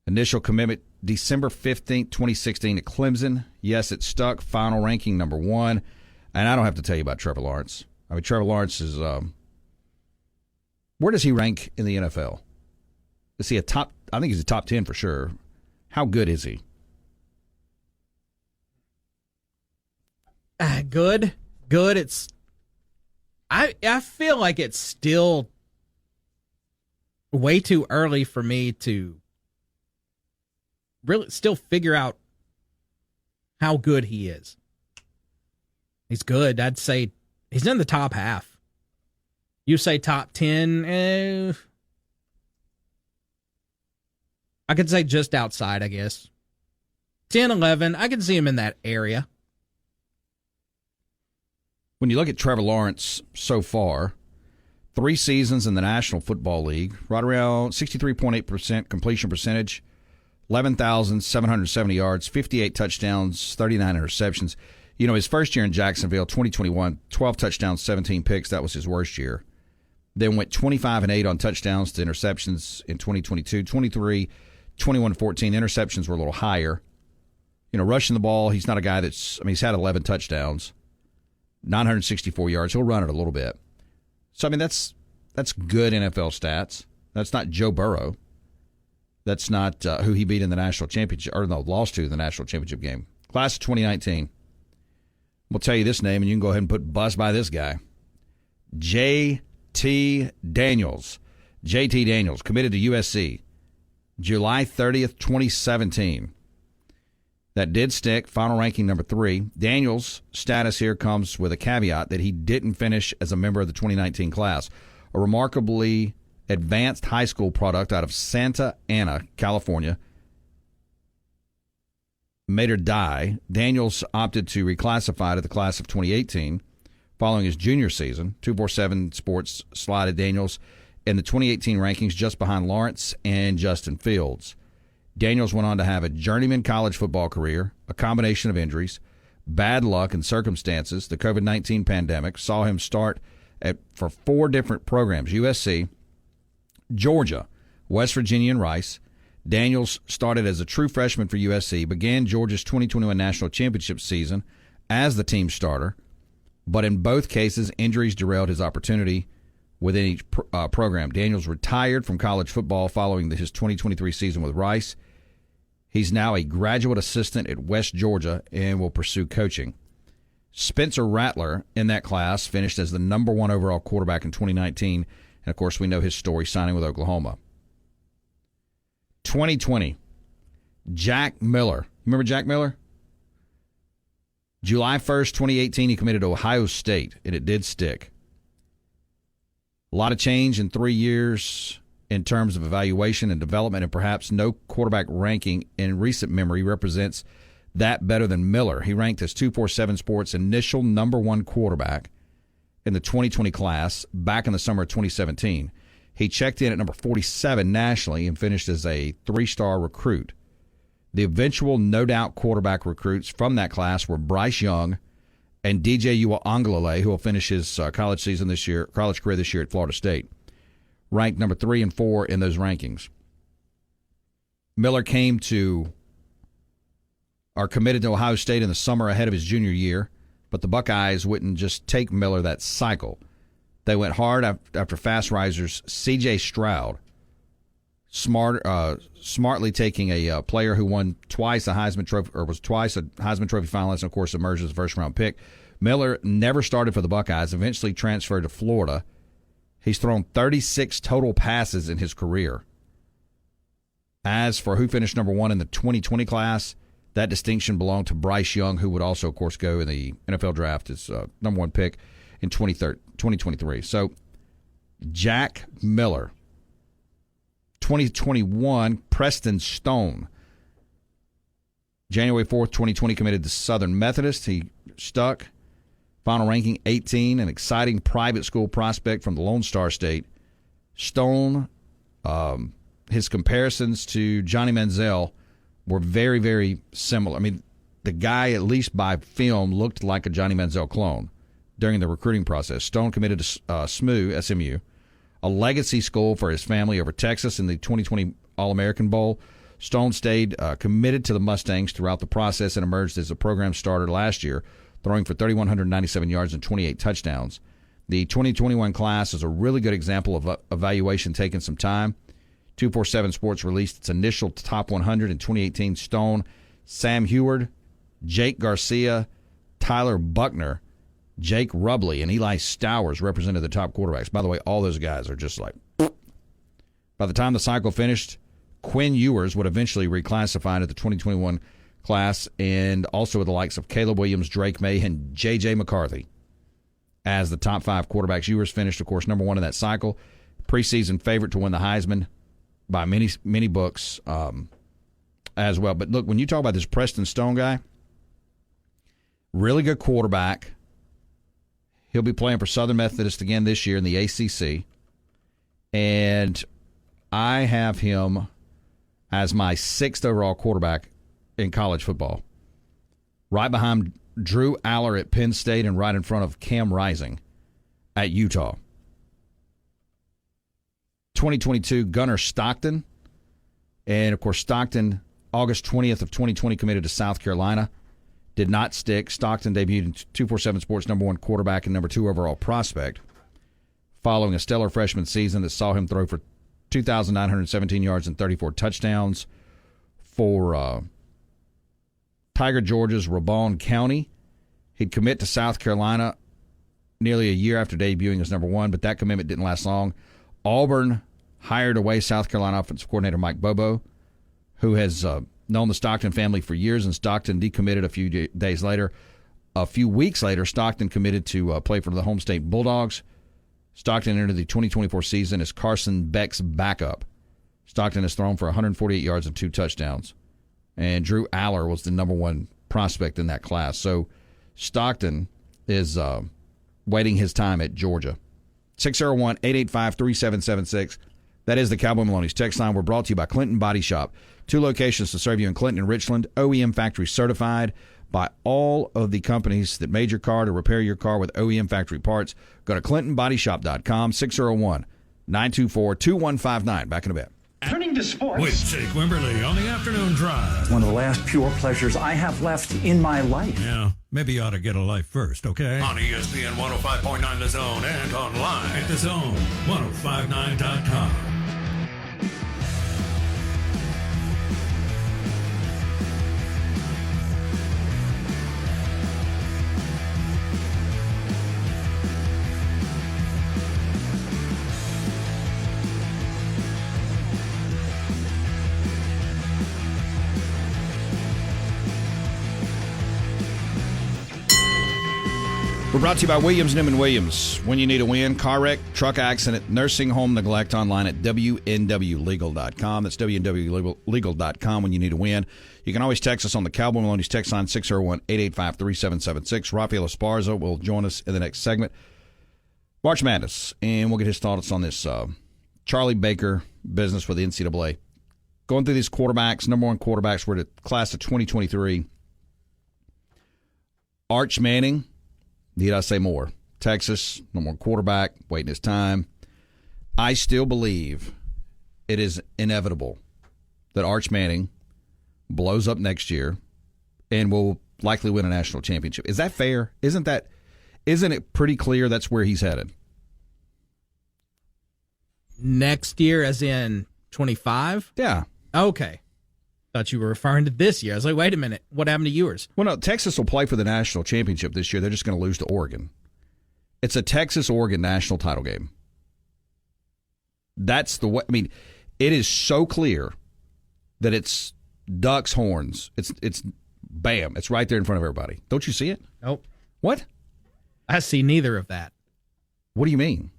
Initial commitment December 15th, 2016 at Clemson. Yes, it stuck. Final ranking number 1. And I don't have to tell you about Trevor Lawrence. I mean, Trevor Lawrence is where does he rank in the NFL? Is he I think he's a top 10 for sure. How good is he? Good. I feel like it's still way too early for me to really still figure out how good he is. He's good. I'd say he's in the top half. You say top 10, I could say just outside, I guess. 10, 11, I could see him in that area. When you look at Trevor Lawrence so far, 3 seasons in the National Football League, right around 63.8% completion percentage, 11,770 yards, 58 touchdowns, 39 interceptions. His first year in Jacksonville, 2021, 12 touchdowns, 17 picks. That was his worst year. Then went 25-8 on touchdowns to interceptions in 2022. 23, 21-14. Interceptions were a little higher. Rushing the ball, he's not a guy he's had 11 touchdowns, 964 yards. He'll run it a little bit. So, that's good NFL stats. That's not Joe Burrow. That's not who he beat in the national championship, lost to in the national championship game. Class of 2019. We'll tell you this name, and you can go ahead and put buzz by this guy. J.T. Daniels. J.T. Daniels, committed to USC. July 30th, 2017. That did stick. Final ranking number 3. Daniels' status here comes with a caveat that he didn't finish as a member of the 2019 class. A remarkably advanced high school product out of Santa Ana, California. Made her die. Daniels opted to reclassify to the class of 2018 following his junior season. 247 Sports slotted Daniels in the 2018 rankings just behind Lawrence and Justin Fields. Daniels went on to have a journeyman college football career, a combination of injuries, bad luck and circumstances. The COVID-19 pandemic saw him start for 4 different programs: USC, Georgia, West Virginia, and Rice. Daniels started as a true freshman for USC, began Georgia's 2021 national championship season as the team starter, but in both cases, injuries derailed his opportunity within each program. Daniels retired from college football following his 2023 season with Rice. He's now a graduate assistant at West Georgia and will pursue coaching. Spencer Rattler in that class finished as the number 1 overall quarterback in 2019, and of course we know his story, signing with Oklahoma. 2020, Jack Miller. Remember Jack Miller? July 1st, 2018, he committed to Ohio State, and it did stick. A lot of change in 3 years in terms of evaluation and development, and perhaps no quarterback ranking in recent memory represents that better than Miller. He ranked as 247 Sports' initial number 1 quarterback in the 2020 class back in the summer of 2017. He checked in at number 47 nationally and finished as a 3-star recruit. The eventual no-doubt quarterback recruits from that class were Bryce Young, and DJ Uiagalelei, who will finish his college career this year at Florida State, ranked number 3 and 4 in those rankings. Miller committed to Ohio State in the summer ahead of his junior year, but the Buckeyes wouldn't just take Miller that cycle. They went hard after fast risers C.J. Stroud, smartly taking a player who won twice a Heisman Trophy, or was twice a Heisman Trophy finalist, and of course emerged as a first-round pick. Miller never started for the Buckeyes, eventually transferred to Florida. He's thrown 36 total passes in his career. As for who finished number 1 in the 2020 class, that distinction belonged to Bryce Young, who would also, of course, go in the NFL draft as number 1 pick in 2023. So, Jack Miller. 2021, Preston Stone. January 4th, 2020, committed to Southern Methodist. He stuck. Final ranking 18, an exciting private school prospect from the Lone Star State. Stone, his comparisons to Johnny Manziel were very, very similar. I mean, the guy, at least by film, looked like a Johnny Manziel clone during the recruiting process. Stone committed to SMU, a legacy school for his family, over Texas in the 2020 All-American Bowl. Stone stayed committed to the Mustangs throughout the process and emerged as a program starter last year, throwing for 3,197 yards and 28 touchdowns. The 2021 class is a really good example of evaluation taking some time. 247 Sports released its initial top 100 in 2018. Stone, Sam Heward, Jake Garcia, Tyler Buckner, Jake Rubley, and Eli Stowers represented the top quarterbacks. By the way, all those guys are just like... By the time the cycle finished, Quinn Ewers would eventually reclassify into the 2021 class, and also with the likes of Caleb Williams, Drake May, and J.J. McCarthy as the top 5 quarterbacks. Ewers finished, of course, number 1 in that cycle. Preseason favorite to win the Heisman by many books as well. But look, when you talk about this Preston Stone guy, really good quarterback. He'll be playing for Southern Methodist again this year in the ACC. And I have him as my 6th overall quarterback in college football, right behind Drew Aller at Penn State and right in front of Cam Rising at Utah. 2022, Gunnar Stockton. And, of course, Stockton, August 20th of 2020, committed to South Carolina. Did not stick. Stockton debuted in 247 Sports number 1 quarterback and number 2 overall prospect, following a stellar freshman season that saw him throw for 2,917 yards and 34 touchdowns for Tiger George's Rabaul County. He'd commit to South Carolina nearly a year after debuting as number 1, but that commitment didn't last long. Auburn hired away South Carolina offensive coordinator Mike Bobo, who has known the Stockton family for years, and Stockton decommitted a few days later. A few weeks later, Stockton committed to play for the home state Bulldogs. Stockton entered the 2024 season as Carson Beck's backup. Stockton has thrown for 148 yards and 2 touchdowns. And Drew Aller was the number 1 prospect in that class. So Stockton is waiting his time at Georgia. 601-885-3776. That is the Cowboy Maloney's text line. We're brought to you by Clinton Body Shop. 2 locations to serve you in Clinton and Richland. OEM factory certified by all of the companies that made your car to repair your car with OEM factory parts. Go to ClintonBodyShop.com, 601-924-2159. Back in a bit. Turning to sports. With Jake Wimberly on the afternoon drive. One of the last pure pleasures I have left in my life. Yeah, maybe you ought to get a life first, okay? On ESPN 105.9 The Zone and online at thezone1059.com. We're brought to you by Williams, Newman Williams. When you need a win, car wreck, truck accident, nursing home neglect, online at WNWlegal.com. That's WNWlegal.com when you need a win. You can always text us on the Cowboy Maloney's text line, 601-885-3776. Raphael Esparza will join us in the next segment. March Madness, and we'll get his thoughts on this Charlie Baker business with the NCAA. Going through these quarterbacks, number 1 quarterbacks were the class of 2023. Arch Manning Need I say more? Texas, no more quarterback, waiting his time. I still believe it is inevitable that Arch Manning blows up next year and will likely win a national championship. Is that fair? Isn't it pretty clear that's where he's headed? Next year, as in 25? Yeah. Okay. Thought you were referring to this year. I was like, wait a minute. What happened to yours? Well, no, Texas will play for the national championship this year. They're just going to lose to Oregon. It's a Texas-Oregon national title game. That's the way. I mean, it is so clear that it's Ducks horns. It's bam. It's right there in front of everybody. Don't you see it? Nope. What? I see neither of that. What do you mean?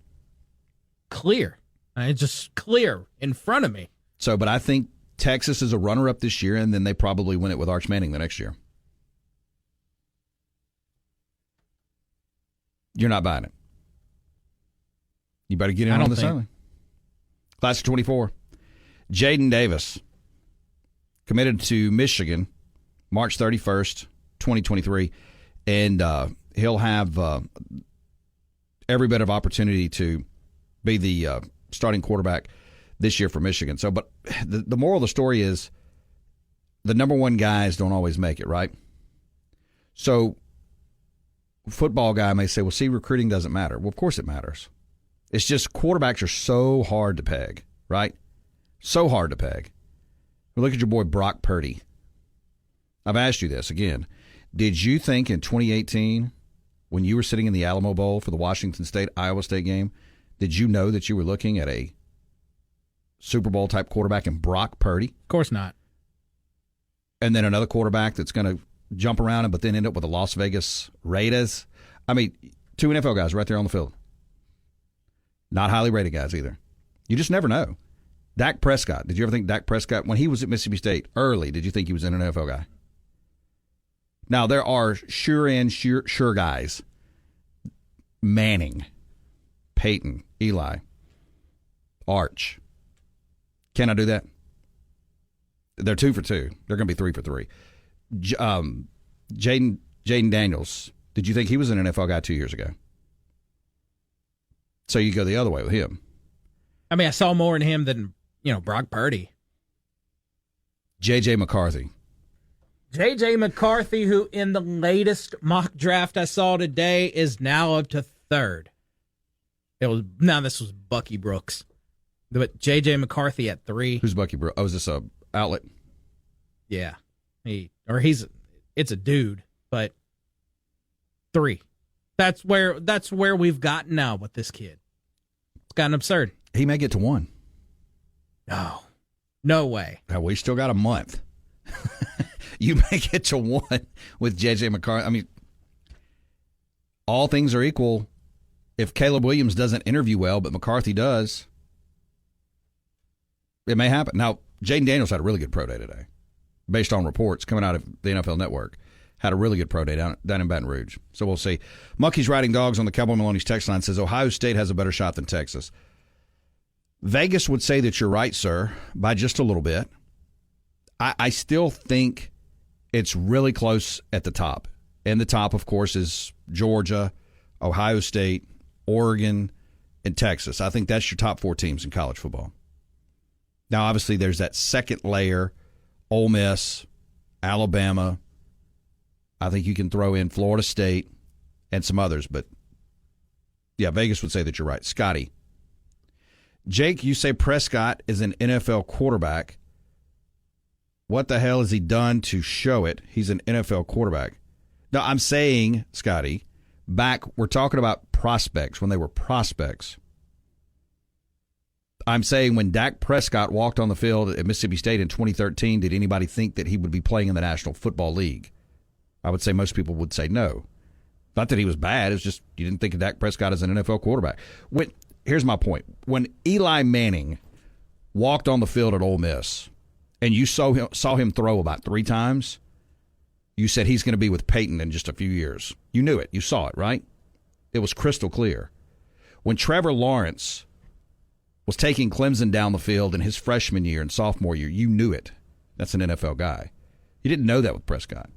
Clear. It's just clear in front of me. So, but I think Texas is a runner-up this year, and then they probably win it with Arch Manning the next year. You're not buying it. You better get in on this early. Class of 24. Jaden Davis committed to Michigan March 31st, 2023, and he'll have every bit of opportunity to be the starting quarterback this year for Michigan. So, but the moral of the story is the number one guys don't always make it, right? So, football guy may say, well, see, recruiting doesn't matter. Well, of course it matters. It's just quarterbacks are so hard to peg, right? So hard to peg. Well, look at your boy Brock Purdy. I've asked you this again. Did you think in 2018, when you were sitting in the Alamo Bowl for the Washington State-Iowa State game, did you know that you were looking at a Super Bowl-type quarterback in Brock Purdy? Of course not. And then another quarterback that's going to jump around but then end up with the Las Vegas Raiders? I mean, two NFL guys right there on the field. Not highly rated guys either. You just never know. Dak Prescott. Did you ever think Dak Prescott, when he was at Mississippi State early, did you think he was an NFL guy? Now, there are sure guys. Manning, Peyton, Eli, Arch. Can I do that? They're 2 for 2. They're going to be 3 for 3. Jaden Daniels. Did you think he was an NFL guy 2 years ago? So you go the other way with him. I mean, I saw more in him than, Brock Purdy. J.J. McCarthy. J.J. McCarthy, who in the latest mock draft I saw today is now up to 3rd. This was Bucky Brooks. But J.J. McCarthy at 3. Who's Bucky Brooks? Oh, is this a outlet? Yeah. It's a dude, but 3. That's where we've gotten now with this kid. It's gotten absurd. He may get to 1. No way. Now, we still got a month. You may get to 1 with J.J. McCarthy. I mean, all things are equal. If Caleb Williams doesn't interview well, but McCarthy does, it may happen. Now, Jaden Daniels had a really good pro day today, based on reports coming out of the NFL Network. Had a really good pro day down in Baton Rouge. So we'll see. Monkey's Riding Dogs on the Cowboy Maloney's text line says Ohio State has a better shot than Texas. Vegas would say that you're right, sir, by just a little bit. I still think it's really close at the top. And the top, of course, is Georgia, Ohio State, Oregon, and Texas. I think that's your top 4 teams in college football. Now, obviously, there's that second layer, Ole Miss, Alabama. I think you can throw in Florida State and some others. But, yeah, Vegas would say that you're right. Scotty. Jake, you say Prescott is an NFL quarterback. What the hell has he done to show it? He's an NFL quarterback. No, I'm saying, Scotty, we're talking about prospects, when they were prospects. I'm saying when Dak Prescott walked on the field at Mississippi State in 2013, did anybody think that he would be playing in the National Football League? I would say most people would say no. Not that he was bad. It's just you didn't think of Dak Prescott as an NFL quarterback. Here's my point. When Eli Manning walked on the field at Ole Miss and you saw him throw about 3 times, you said he's going to be with Peyton in just a few years. You knew it. You saw it, right? It was crystal clear. When Trevor Lawrence was taking Clemson down the field in his freshman year and sophomore year, you knew it. That's an NFL guy. You didn't know that with Prescott.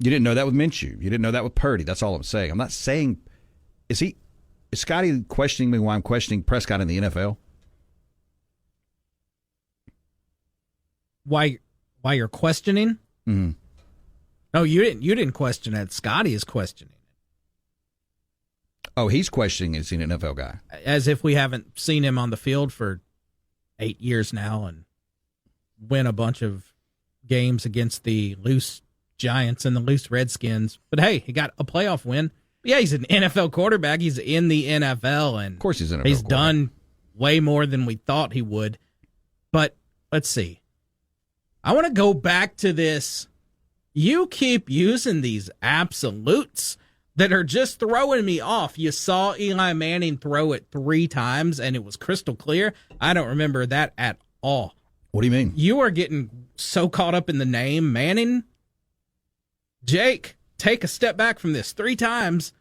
You didn't know that with Minshew. You didn't know that with Purdy. That's all I'm saying. I'm not saying is Scotty questioning me why I'm questioning Prescott in the NFL? Why you're questioning? Mm-hmm. No, you didn't question it. Scotty is questioning it. Oh, he's questioning is he an NFL guy? As if we haven't seen him on the field for 8 years now and win a bunch of games against the loose Giants and the loose Redskins. But hey, he got a playoff win. Yeah, he's an NFL quarterback. He's in the NFL, and of course he's an NFL he's done way more than we thought he would. But let's see. I want to go back to this. You keep using these absolutes that are just throwing me off. You saw Eli Manning throw it 3 times, and it was crystal clear. I don't remember that at all. What do you mean? You are getting so caught up in the name Manning. Jake, take a step back from this. 3 times.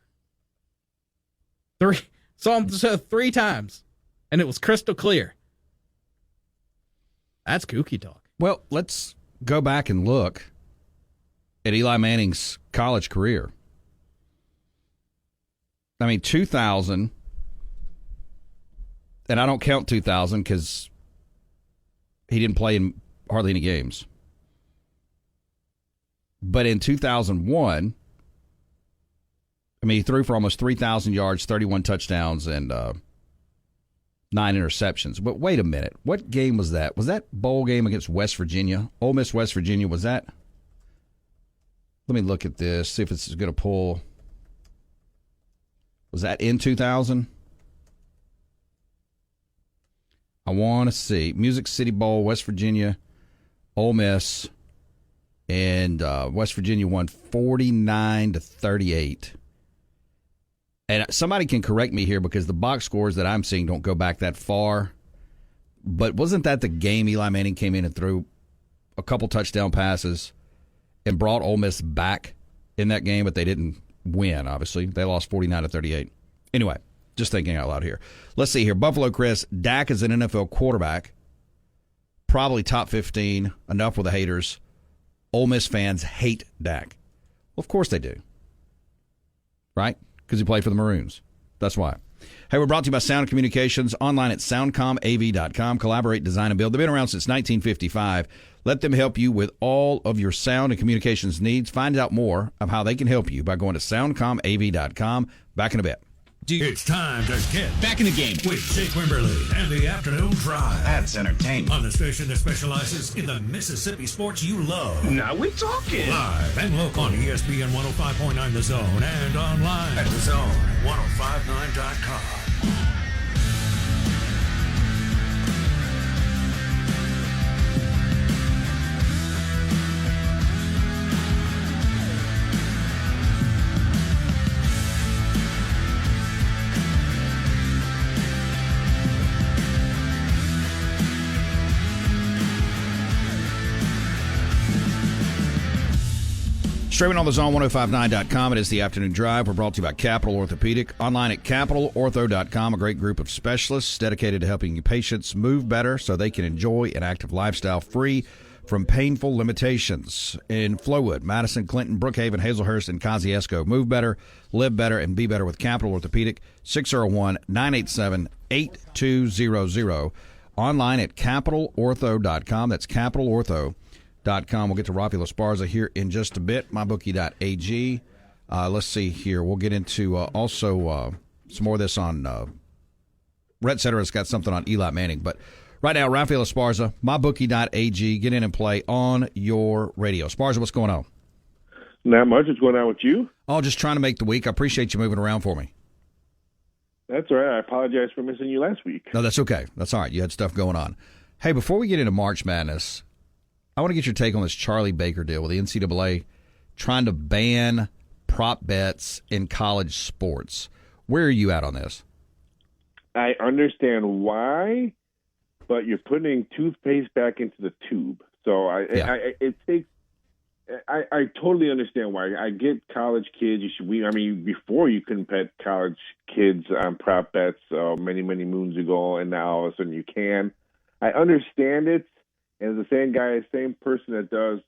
Saw him 3 times, and it was crystal clear. That's kooky talk. Well, let's go back and look at Eli Manning's college career. I mean, 2000, and I don't count 2000 because he didn't play in hardly any games. But in 2001, I mean, he threw for almost 3,000 yards, 31 touchdowns, and 9 interceptions. But wait a minute. What game was that? Was that bowl game against West Virginia? Ole Miss, West Virginia, was that? Let me look at this, see if it's going to pull. Was that in 2000? I want to see. Music City Bowl, West Virginia, Ole Miss, and West Virginia won 49-38. And somebody can correct me here because the box scores that I'm seeing don't go back that far. But wasn't that the game Eli Manning came in and threw a couple touchdown passes and brought Ole Miss back in that game, but they didn't win, obviously. They lost 49-38. Anyway, just thinking out loud here. Let's see here. Buffalo Chris, Dak is an NFL quarterback. Probably top 15. Enough with the haters. Ole Miss fans hate Dak. Well, of course they do. Right? Because he played for the Maroons. That's why. Hey, we're brought to you by Sound Communications, online at soundcomav.com. Collaborate, design, and build. They've been around since 1955. Let them help you with all of your sound and communications needs. Find out more of how they can help you by going to soundcomav.com. Back in a bit. It's time to get Back in the game. with Jake Wimberly and the Afternoon Drive. That's entertainment. On the station that specializes in the Mississippi sports you love. Now we talking. Live and local on ESPN 105.9 The Zone and online at thezone1059.com. Streaming on the Zone1059.com. It is the Afternoon Drive. We're brought to you by Capital Orthopedic. Online at capitalortho.com. A great group of specialists dedicated to helping patients move better so they can enjoy an active lifestyle free from painful limitations. In Flowood, Madison, Clinton, Brookhaven, Hazelhurst, and Kosciuszko. Move better, live better, and be better with Capital Orthopedic. 601-987-8200. Online at capitalortho.com. That's capitalortho.com. We'll get to Raphael Esparza here in just a bit. MyBookie.ag. Let's see here. We'll get into also some more of this on Rhett Cetera's got something on Eli Manning. But right now, Raphael Esparza, MyBookie.ag. Get in and play on your radio. Esparza, what's going on? Not much. What's going on with you? Oh, just trying to make the week. I appreciate you moving around for me. That's all right. I apologize for missing you last week. No, that's okay. That's all right. You had stuff going on. Hey, before we get into March Madness, I want to get your take on this Charlie Baker deal with the NCAA trying to ban prop bets in college sports. Where are you at on this? I understand why, but you're putting toothpaste back into the tube. So I totally understand why. I get college kids. Before you couldn't bet college kids on prop bets many moons ago, and now all of a sudden you can. I understand it. And the same person that does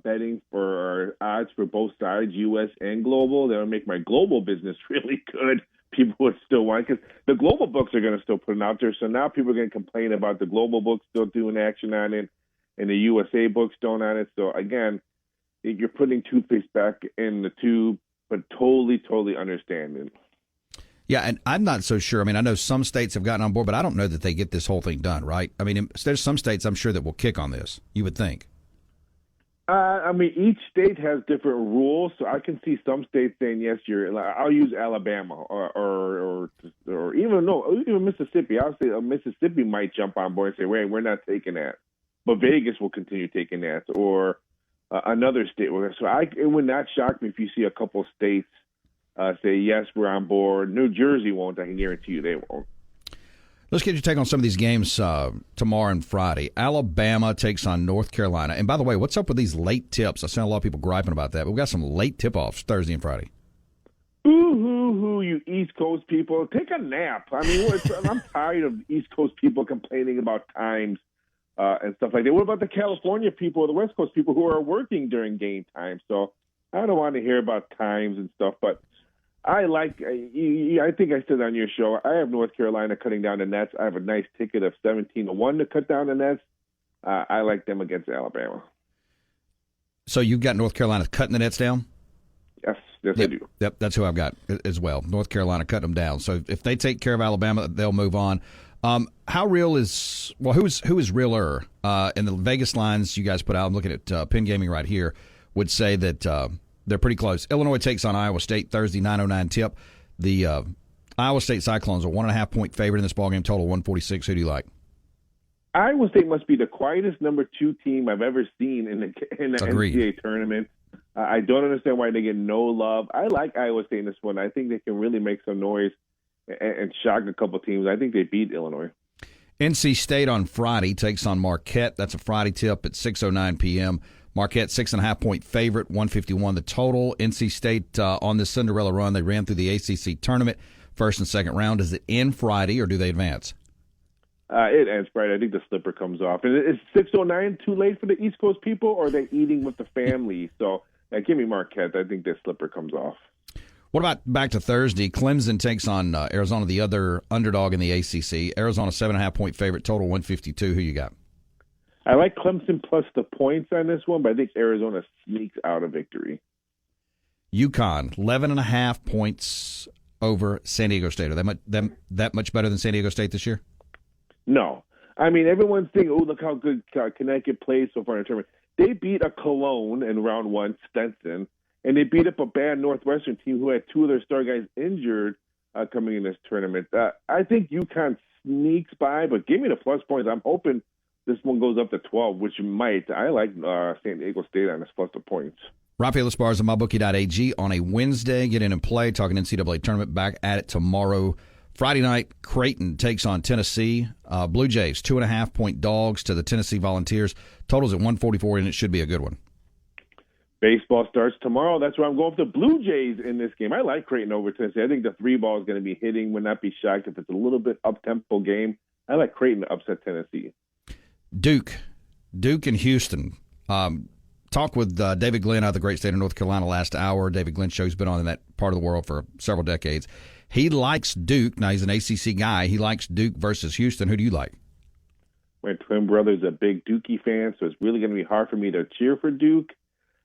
betting for odds for both sides, U.S. and global. That'll make my global business really good. People would still want, because the global books are going to still put it out there. So now people are going to complain about the global books still doing action on it, and the USA books don't on it. So again, you're putting toothpaste back in the tube, but totally understanding. Yeah, and I'm not so sure. I mean, I know some states have gotten on board, but I don't know that they get this whole thing done, right? I mean, there's some states I'm sure that will kick on this, you would think. I mean, each state has different rules, so I can see some states saying yes. I'll use Alabama or even Mississippi. I'll say Mississippi might jump on board and say, "Wait, we're not taking that," but Vegas will continue taking that, or another state. So it would not shock me if you see a couple states say yes, we're on board. New Jersey won't. I can guarantee you they won't. Let's get your take on some of these games tomorrow and Friday. Alabama takes on North Carolina. And by the way, what's up with these late tips? I see a lot of people griping about that, but we've got some late tip-offs Thursday and Friday. Ooh, you East Coast people. Take a nap. I mean, I'm tired of East Coast people complaining about times and stuff like that. What about the California people or the West Coast people who are working during game time? So I don't want to hear about times and stuff, but I think I said on your show, I have North Carolina cutting down the nets. I have a nice ticket of 17-1 to cut down the nets. I like them against Alabama. So you've got North Carolina cutting the nets down? Yes, I do. Yep, that's who I've got as well. North Carolina cutting them down. So if they take care of Alabama, they'll move on. How real is – well, who is realer? In the Vegas lines you guys put out, I'm looking at Penn Gaming right here, would say that they're pretty close. Illinois takes on Iowa State Thursday, 9:09 tip. The Iowa State Cyclones are 1.5-point favorite in this ballgame, total 146. Who do you like? Iowa State must be the quietest number 2 team I've ever seen in the NCAA tournament. I don't understand why they get no love. I like Iowa State in this one. I think they can really make some noise and shock a couple teams. I think they beat Illinois. NC State on Friday takes on Marquette. That's a Friday tip at 6:09 p.m. Marquette, 6.5-point favorite, 151 the total. NC State on this Cinderella run. They ran through the ACC tournament, first and second round. Does it end Friday, or do they advance? It ends Friday. I think the slipper comes off. And is 6:09 too late for the East Coast people, or are they eating with the family? So give me Marquette. I think the slipper comes off. What about back to Thursday? Clemson takes on Arizona, the other underdog in the ACC. Arizona, 7.5-point favorite, total 152. Who you got? I like Clemson plus the points on this one, but I think Arizona sneaks out a victory. UConn, 11.5 points over San Diego State. Are they that much better than San Diego State this year? No. I mean, everyone's thinking, oh, look how good Connecticut plays so far in the tournament. They beat a Cologne in round 1, Stenson, and they beat up a bad Northwestern team who had 2 of their star guys injured coming in this tournament. I think UConn sneaks by, but give me the plus points. I'm hoping this one goes up to 12, which might. I like San Diego State on this plus the points. Raphael Esparza, mybookie.ag on a Wednesday. Get in and play. Talking NCAA tournament. Back at it tomorrow. Friday night, Creighton takes on Tennessee. Blue Jays, 2.5-point dogs to the Tennessee Volunteers. Totals at 144, and it should be a good one. Baseball starts tomorrow. That's why I'm going for the Blue Jays in this game. I like Creighton over Tennessee. I think the 3 ball is going to be hitting. Would not be shocked if it's a little bit up-tempo game. I like Creighton to upset Tennessee. Duke and Houston. Talk with David Glenn out of the great state of North Carolina last hour. David Glenn show's been on in that part of the world for several decades. He likes Duke. Now, he's an ACC guy. He likes Duke versus Houston. Who do you like? My twin brother's a big Dookie fan, so it's really going to be hard for me to cheer for Duke.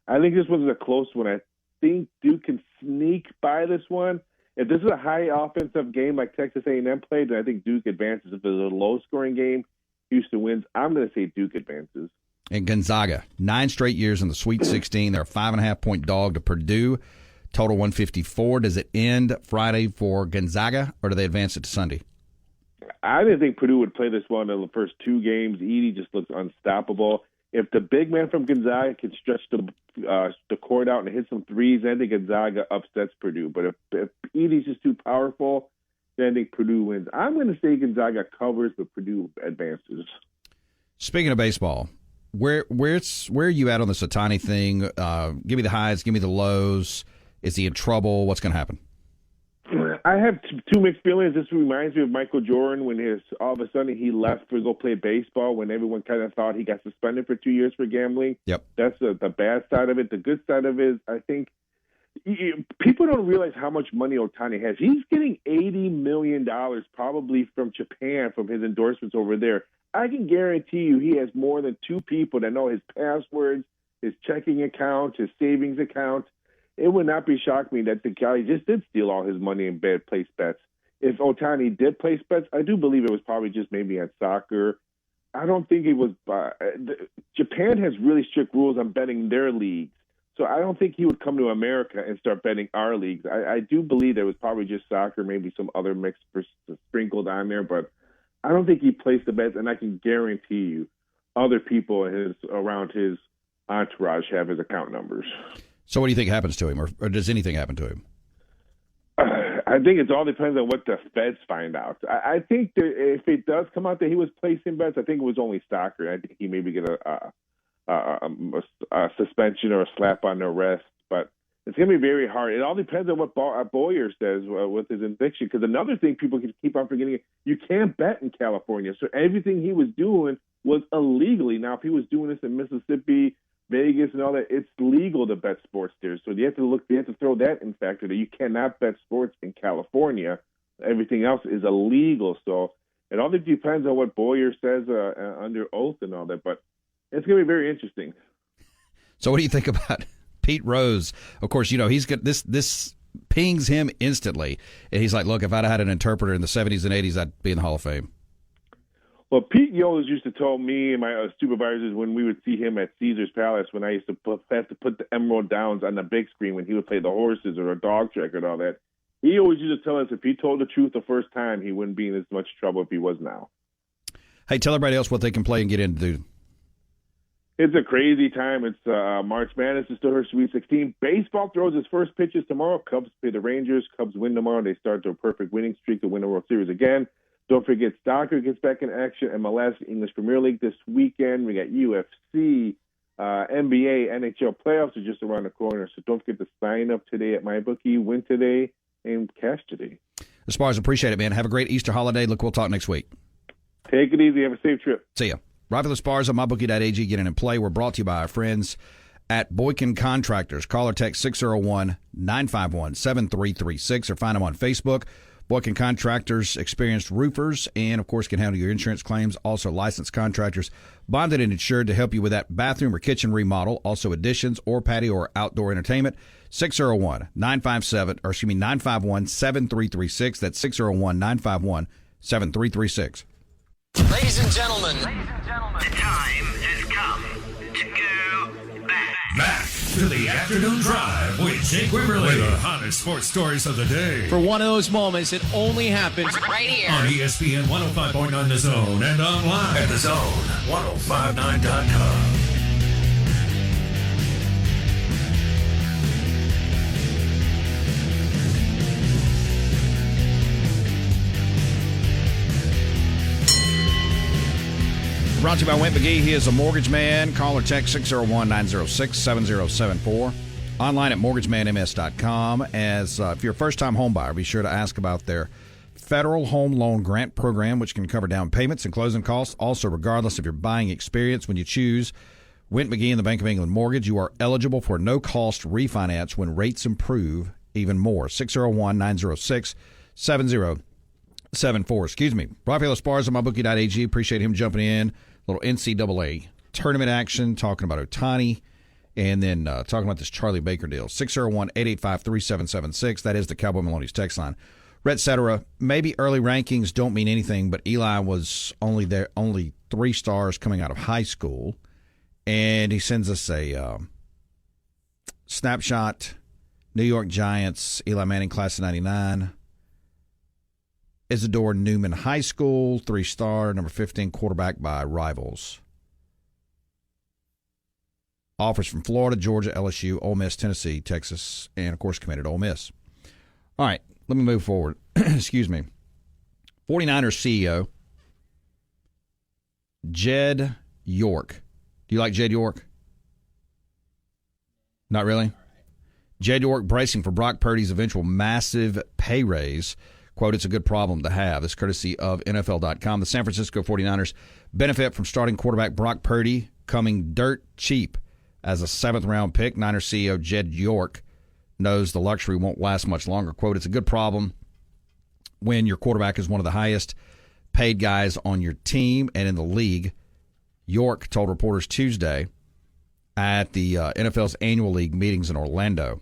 I think this one's a close one. I think Duke can sneak by this one. If this is a high offensive game like Texas A&M played, then I think Duke advances. If it's a low-scoring game, Houston wins. I'm going to say Duke advances. And Gonzaga, 9 straight years in the Sweet 16. They're a 5.5-point dog to Purdue. Total 154. Does it end Friday for Gonzaga, or do they advance it to Sunday? I didn't think Purdue would play this one in the first 2 games. Edey just looks unstoppable. If the big man from Gonzaga can stretch the court out and hit some threes, then I think Gonzaga upsets Purdue. But if Edey's just too powerful, then I think Purdue wins. I'm going to say Gonzaga covers, but Purdue advances. Speaking of baseball, where are you at on this Ohtani thing? Give me the highs, give me the lows. Is he in trouble? What's going to happen? I have two mixed feelings. This reminds me of Michael Jordan when all of a sudden he left to go play baseball when everyone kind of thought he got suspended for 2 years for gambling. Yep. That's the bad side of it. The good side of it is I think people don't realize how much money Ohtani has. He's getting $80 million probably from Japan from his endorsements over there. I can guarantee you he has more than two people that know his passwords, his checking account, his savings account. It would not be shocked me that the guy just did steal all his money in bad place bets. If Ohtani did place bets, I do believe it was probably just maybe on soccer. I don't think it was. Japan has really strict rules on betting their leagues, so I don't think he would come to America and start betting our leagues. I do believe there was probably just soccer, maybe some other mix sprinkled on there, but I don't think he placed the bets, and I can guarantee you other people around his entourage have his account numbers. So what do you think happens to him, or does anything happen to him? I think it all depends on what the feds find out. I think that if it does come out that he was placing bets, I think it was only soccer. I think he maybe get a suspension or a slap on the wrist. But it's going to be very hard. It all depends on what Boyer says with his eviction. Because another thing people can keep on forgetting, you can't bet in California. So everything he was doing was illegally. Now, if he was doing this in Mississippi, Vegas and all that, it's legal to bet sports there. So you have to throw that in factor that you cannot bet sports in California. Everything else is illegal. So it all depends on what Boyer says under oath and all that. But it's going to be very interesting. So what do you think about Pete Rose? Of course, he's got this pings him instantly. And he's like, look, if I'd had an interpreter in the 70s and 80s, I'd be in the Hall of Fame. Well, Pete Yoles used to tell me and my supervisors when we would see him at Caesar's Palace when I used to have to put the Emerald Downs on the big screen when he would play the horses or a dog track and all that. He always used to tell us if he told the truth the first time, he wouldn't be in as much trouble if he was now. Hey, tell everybody else what they can play and get into. It's a crazy time. It's March Madness is still her Sweet 16. Baseball throws its first pitches tomorrow. Cubs play the Rangers. Cubs win tomorrow. They start their perfect winning streak to win the World Series again. Don't forget, soccer gets back in action. MLS, English Premier League this weekend. We got UFC, NBA, NHL playoffs are just around the corner. So don't forget to sign up today at MyBookie, win today, and cash today. Esparza, appreciate it, man. Have a great Easter holiday. Look, we'll talk next week. Take it easy. Have a safe trip. See ya. Raphael Esparza, MyBookie.ag. Get in and play. We're brought to you by our friends at Boykin Contractors. Call or text 601-951-7336 or find them on Facebook. Boykin Contractors, experienced roofers, and, of course, can handle your insurance claims. Also licensed contractors, bonded and insured to help you with that bathroom or kitchen remodel. Also additions or patio or outdoor entertainment. 601-951-7336. That's 601-951-7336. Ladies and gentlemen, the time has come to go Back to the afternoon drive with Jake Wimberly. With the hottest sports stories of the day. For one of those moments, it only happens right here On ESPN 105.9 The Zone and online at thezone1059.com. Brought to you by Went McGee. He is a mortgage man. Call or text 601-906-7074. Online at mortgagemanms.com. If you're a first-time home buyer, be sure to ask about their Federal Home Loan Grant Program, which can cover down payments and closing costs. Also, regardless of your buying experience, when you choose Went McGee and the Bank of England Mortgage, you are eligible for no-cost refinance when rates improve even more. 601-906-7074. Excuse me. Raphael Esparza, MyBookie.ag. Appreciate him jumping in. Little NCAA tournament action, talking about Ohtani, and then talking about this Charlie Baker deal. 601-885-3776. That is the Cowboy Maloney's text line. Rhett Cetera, maybe early rankings don't mean anything, but Eli was only 3 stars coming out of high school. And he sends us a snapshot. New York Giants, Eli Manning, class of 99. Isidore Newman High School, 3-star, number 15 quarterback by Rivals. Offers from Florida, Georgia, LSU, Ole Miss, Tennessee, Texas, and, of course, committed Ole Miss. All right, let me move forward. Excuse me. 49ers CEO, Jed York. Do you like Jed York? Not really? Jed York bracing for Brock Purdy's eventual massive pay raise. Quote, it's a good problem to have. This courtesy of NFL.com. The San Francisco 49ers benefit from starting quarterback Brock Purdy coming dirt cheap as a 7th-round pick. Niners CEO Jed York knows the luxury won't last much longer. Quote, it's a good problem when your quarterback is one of the highest paid guys on your team and in the league. York told reporters Tuesday at the NFL's annual league meetings in Orlando.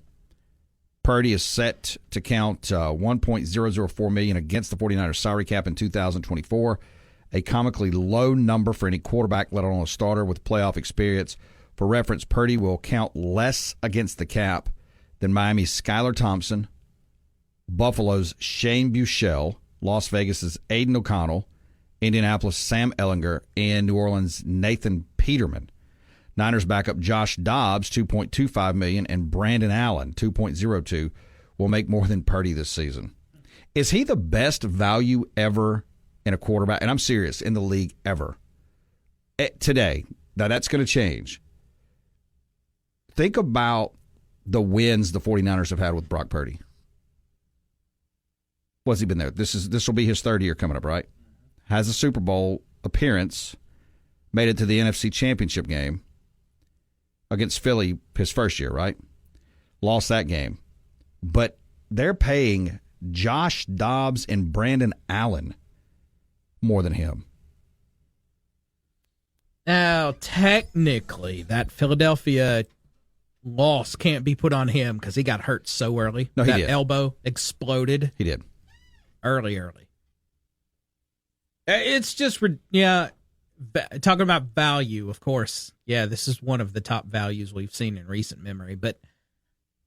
Purdy is set to count $1.004 million against the 49ers salary cap in 2024, a comically low number for any quarterback, let alone a starter with playoff experience. For reference, Purdy will count less against the cap than Miami's Skylar Thompson, Buffalo's Shane Buechele, Las Vegas's Aiden O'Connell, Indianapolis' Sam Ehlinger, and New Orleans' Nathan Peterman. Niners backup Josh Dobbs, $2.25 million, and Brandon Allen, $2.02, will make more than Purdy this season. Is he the best value ever in a quarterback? And I'm serious, in the league ever. Today. Now, that's going to change. Think about the wins the 49ers have had with Brock Purdy. What's he been there? This will be his 3rd year coming up, right? Has a Super Bowl appearance, made it to the NFC Championship game against Philly his first year, right? Lost that game. But they're paying Josh Dobbs and Brandon Allen more than him. Now, technically, that Philadelphia loss can't be put on him because he got hurt so early. No, he that did. Elbow exploded. He did. Early. It's just, talking about value, of course. Yeah, this is one of the top values we've seen in recent memory. But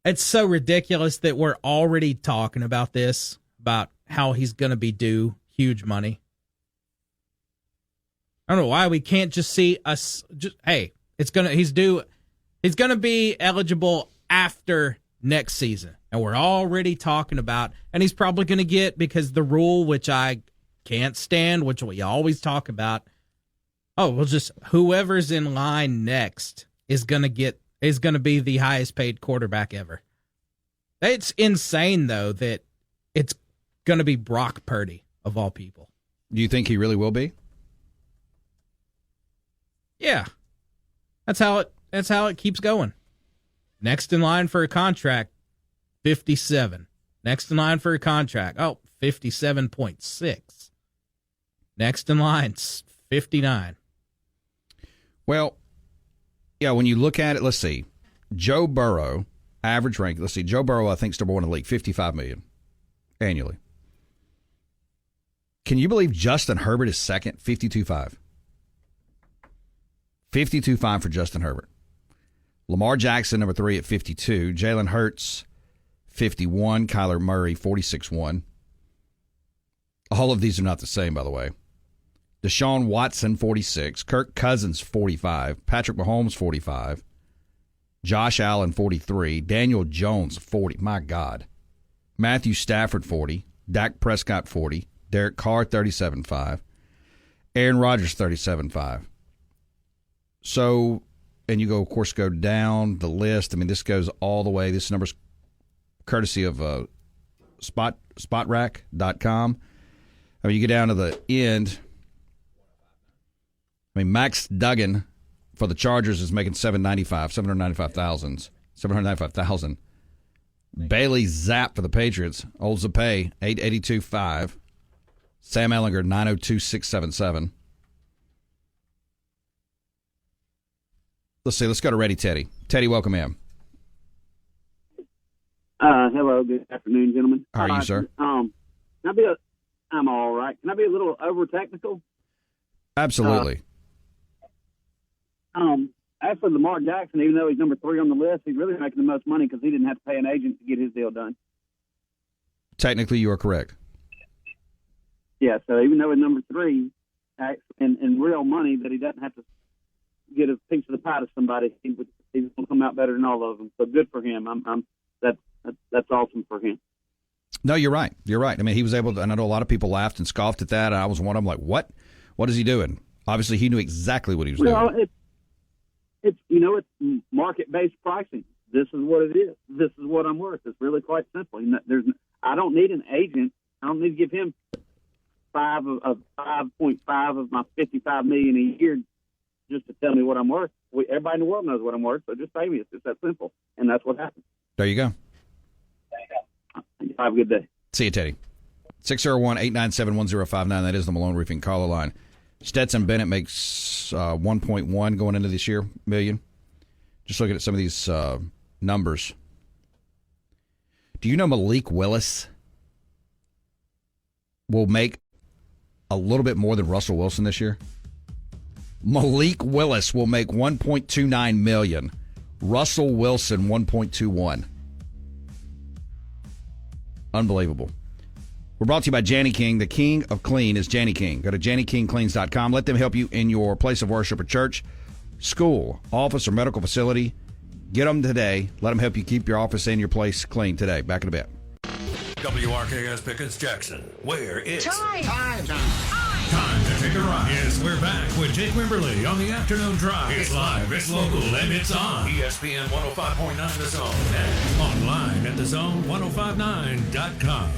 it's so ridiculous that we're already talking about this, about how he's going to be due huge money. I don't know why we can't just see us. He's going to be eligible after next season. And we're already talking about, and he's probably going to get, because the rule, which I can't stand, which we always talk about, just whoever's in line next is going to be the highest paid quarterback ever. It's insane, though, that it's going to be Brock Purdy, of all people. Do you think he really will be? Yeah. That's how it keeps going. Next in line for a contract, 57. Next in line for a contract, 57.6. Next in line, 59. Well, yeah, when you look at it, let's see. Joe Burrow, average rank, let's see. Joe Burrow, I think, is number one in the league, $55 million annually. Can you believe Justin Herbert is second, $52.5? $52.5 for Justin Herbert. Lamar Jackson, number 3 at 52. Jalen Hurts, 51. Kyler Murray, 46.1. All of these are not the same, by the way. Deshaun Watson, 46. Kirk Cousins, 45. Patrick Mahomes, 45. Josh Allen, 43. Daniel Jones, 40. My God. Matthew Stafford, 40. Dak Prescott, 40. Derek Carr, 37.5. Aaron Rodgers, 37.5. So, and you go, of course, go down the list. I mean, this goes all the way. This number's courtesy of SpotRack.com. I mean, you get down to the end. I mean, Max Duggan for the Chargers is making $795,000. Bailey Zapp for the Patriots, old Zappe, $882.5. Sam Ehlinger, $902,677. Let's see. Let's go to Ready Teddy. Teddy, welcome in. Hello. Good afternoon, gentlemen. How are you, sir? I'm all right. Can I be a little over technical? Absolutely. As for Lamar Jackson, even though he's number 3 on the list, he's really making the most money because he didn't have to pay an agent to get his deal done. Technically, you are correct. Yeah, so even though he's number 3, in real money, that he doesn't have to get a piece of the pie to somebody, he's going to come out better than all of them. So good for him. That's awesome for him. No, you're right. You're right. I mean, he was able to, and I know a lot of people laughed and scoffed at that. I was one of them like, what? What is he doing? Obviously, he knew exactly what he was doing. It's market-based pricing. this is what it is. This is what I'm worth. It's really quite simple. I don't need an agent. I don't need to give him 5.5 of my $55 million a year just to tell me what I'm worth. Everybody in the world knows what I'm worth, so just pay me. It's just that simple, and that's what happened. There you go. Have a good day. See you, Teddy. 601-897-1059. That is the Malone Roofing caller line. Stetson Bennett makes 1.1 going into this year, million. Just looking at some of these numbers. Do you know Malik Willis will make a little bit more than Russell Wilson this year? Malik Willis will make $1.29 million. Russell Wilson, $1.21. Unbelievable. We're brought to you by Janny King. The king of clean is Janny King. Go to JannyKingCleans.com. Let them help you in your place of worship or church, school, office, or medical facility. Get them today. Let them help you keep your office and your place clean today. Back in a bit. WRKS Pickens Jackson, where it's Time to take a ride. Yes, we're back with Jake Wimberly on the afternoon drive. It's live, it's local, and it's on ESPN 105.9 The Zone and online at thezone1059.com.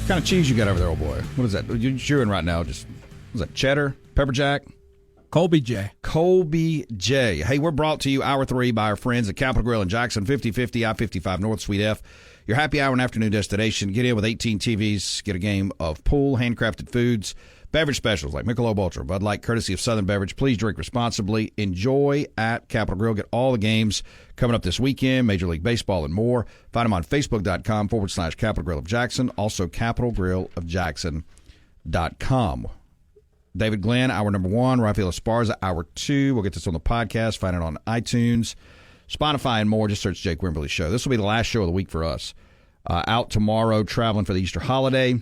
What kind of cheese you got over there, old boy? What is that? You're chewing right now. Just, was that cheddar? Pepper jack? Colby J. Colby J. Hey, we're brought to you Hour 3 by our friends at Capitol Grill in Jackson, 5050 I-55 North, Suite F. Your happy hour and afternoon destination. Get in with 18 TVs. Get a game of pool, handcrafted foods, beverage specials like Michelob Ultra, Bud Light, courtesy of Southern Beverage. Please drink responsibly. Enjoy at Capitol Grill. Get all the games coming up this weekend, Major League Baseball and more. Find them on Facebook.com/Capitol Grill of Jackson. Also, CapitolGrillofJackson.com. David Glenn, hour number 1. Raphael Esparza, hour 2. We'll get this on the podcast. Find it on iTunes, Spotify, and more. Just search Jake Wimberly Show. This will be the last show of the week for us. Out tomorrow, traveling for the Easter holiday.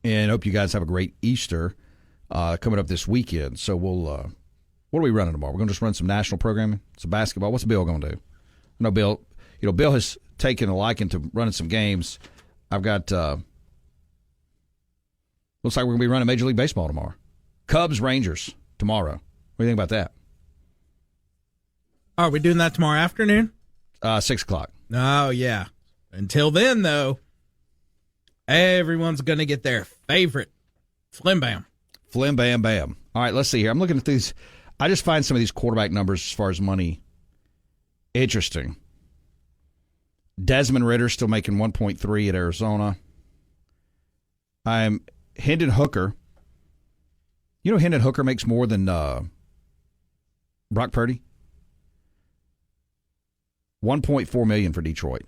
And hope you guys have a great Easter coming up this weekend. So we'll, what are we running tomorrow? We're going to just run some national programming, some basketball. What's Bill going to do? I know Bill. Bill has taken a liking to running some games. I've got. Looks like we're going to be running Major League Baseball tomorrow. Cubs Rangers tomorrow. What do you think about that? Are we doing that tomorrow afternoon? 6 o'clock. Oh yeah. Until then, though. Everyone's going to get their favorite Flim Bam. Flim Bam Bam. All right, let's see here. I'm looking at these. I just find some of these quarterback numbers as far as money interesting. Desmond Ritter still making 1.3 at Arizona. Hendon Hooker. You know Hendon Hooker makes more than Brock Purdy? $1.4 million for Detroit.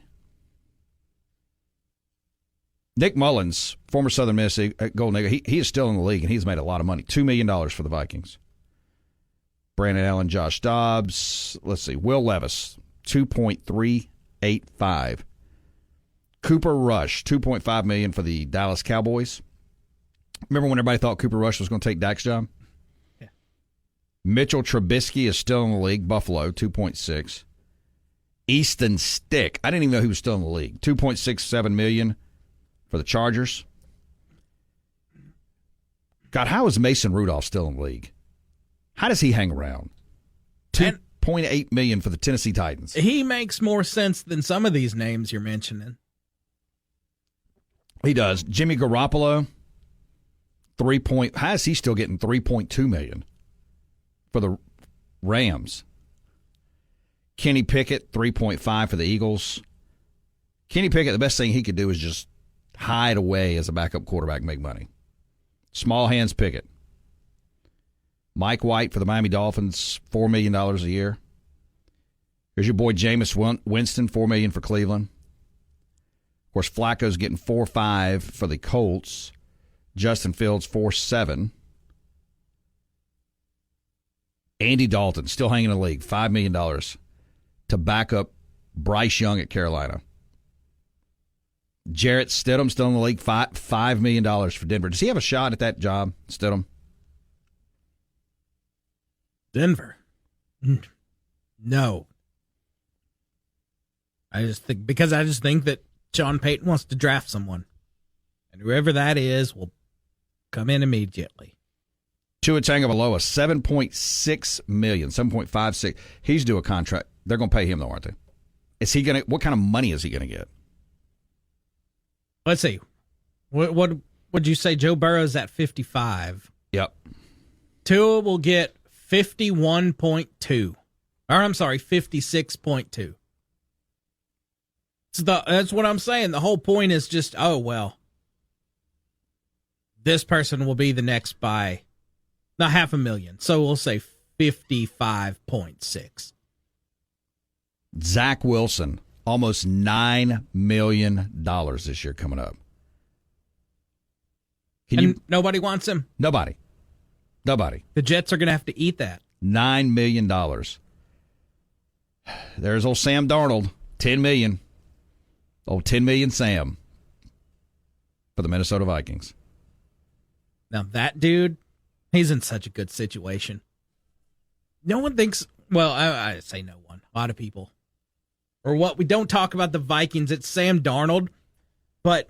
Nick Mullins, former Southern Miss Golden Eagle, he is still in the league, and he's made a lot of money. $2 million for the Vikings. Brandon Allen, Josh Dobbs. Let's see. Will Levis, 2.385. Cooper Rush, $2.5 million for the Dallas Cowboys. Remember when everybody thought Cooper Rush was going to take Dak's job? Yeah. Mitchell Trubisky is still in the league. Buffalo, 2.6. Easton Stick. I didn't even know he was still in the league. $2.67 million for the Chargers. God, how is Mason Rudolph still in the league? How does he hang around? $2.8 million for the Tennessee Titans. He makes more sense than some of these names you're mentioning. He does. Jimmy Garoppolo, how is he still getting $3.2 million for the Rams? Kenny Pickett, 3.5 for the Eagles. Kenny Pickett, the best thing he could do is just hide away as a backup quarterback and make money. Small hands Pickett. Mike White for the Miami Dolphins, $4 million a year. Here's your boy Jameis Winston, $4 million for Cleveland. Of course, Flacco's getting 4.5 for the Colts. Justin Fields, 4.7. Andy Dalton, still hanging in the league, $5 million to back up Bryce Young at Carolina. Jarrett Stidham still in the league, $5 million for Denver. Does he have a shot at that job, Stidham? Denver? No. I just think that Sean Payton wants to draft someone. And whoever that is will come in immediately. Tua Tagovailoa, $7.6 million, $7.56. He's due a contract. They're going to pay him, though, aren't they? Is he going to? What kind of money is he going to get? Let's see. What would you say? Joe Burrow's at 55. Yep. Tua will get 51.2. Or I'm sorry, 56.2. That's what I'm saying. The whole point is just, oh, well, this person will be the next by not $500,000. So we'll say 55.6. Zach Wilson, almost $9 million this year coming up. Nobody wants him? Nobody. The Jets are going to have to eat that. $9 million. There's old Sam Darnold, $10 million. Old $10 million Sam for the Minnesota Vikings. Now that dude, he's in such a good situation. No one thinks, well, I say no one, a lot of people. Or what, we don't talk about the Vikings, it's Sam Darnold, but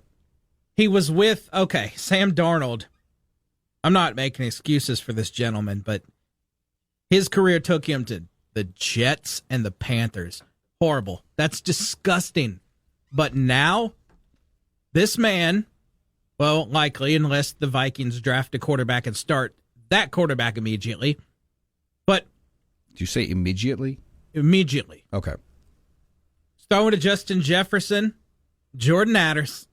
he was with, Sam Darnold. I'm not making excuses for this gentleman, but his career took him to the Jets and the Panthers. Horrible. That's disgusting. But now, this man, well, likely, unless the Vikings draft a quarterback and start that quarterback immediately. But did you say immediately? Immediately. Okay. Throwing to Justin Jefferson, Jordan Addison.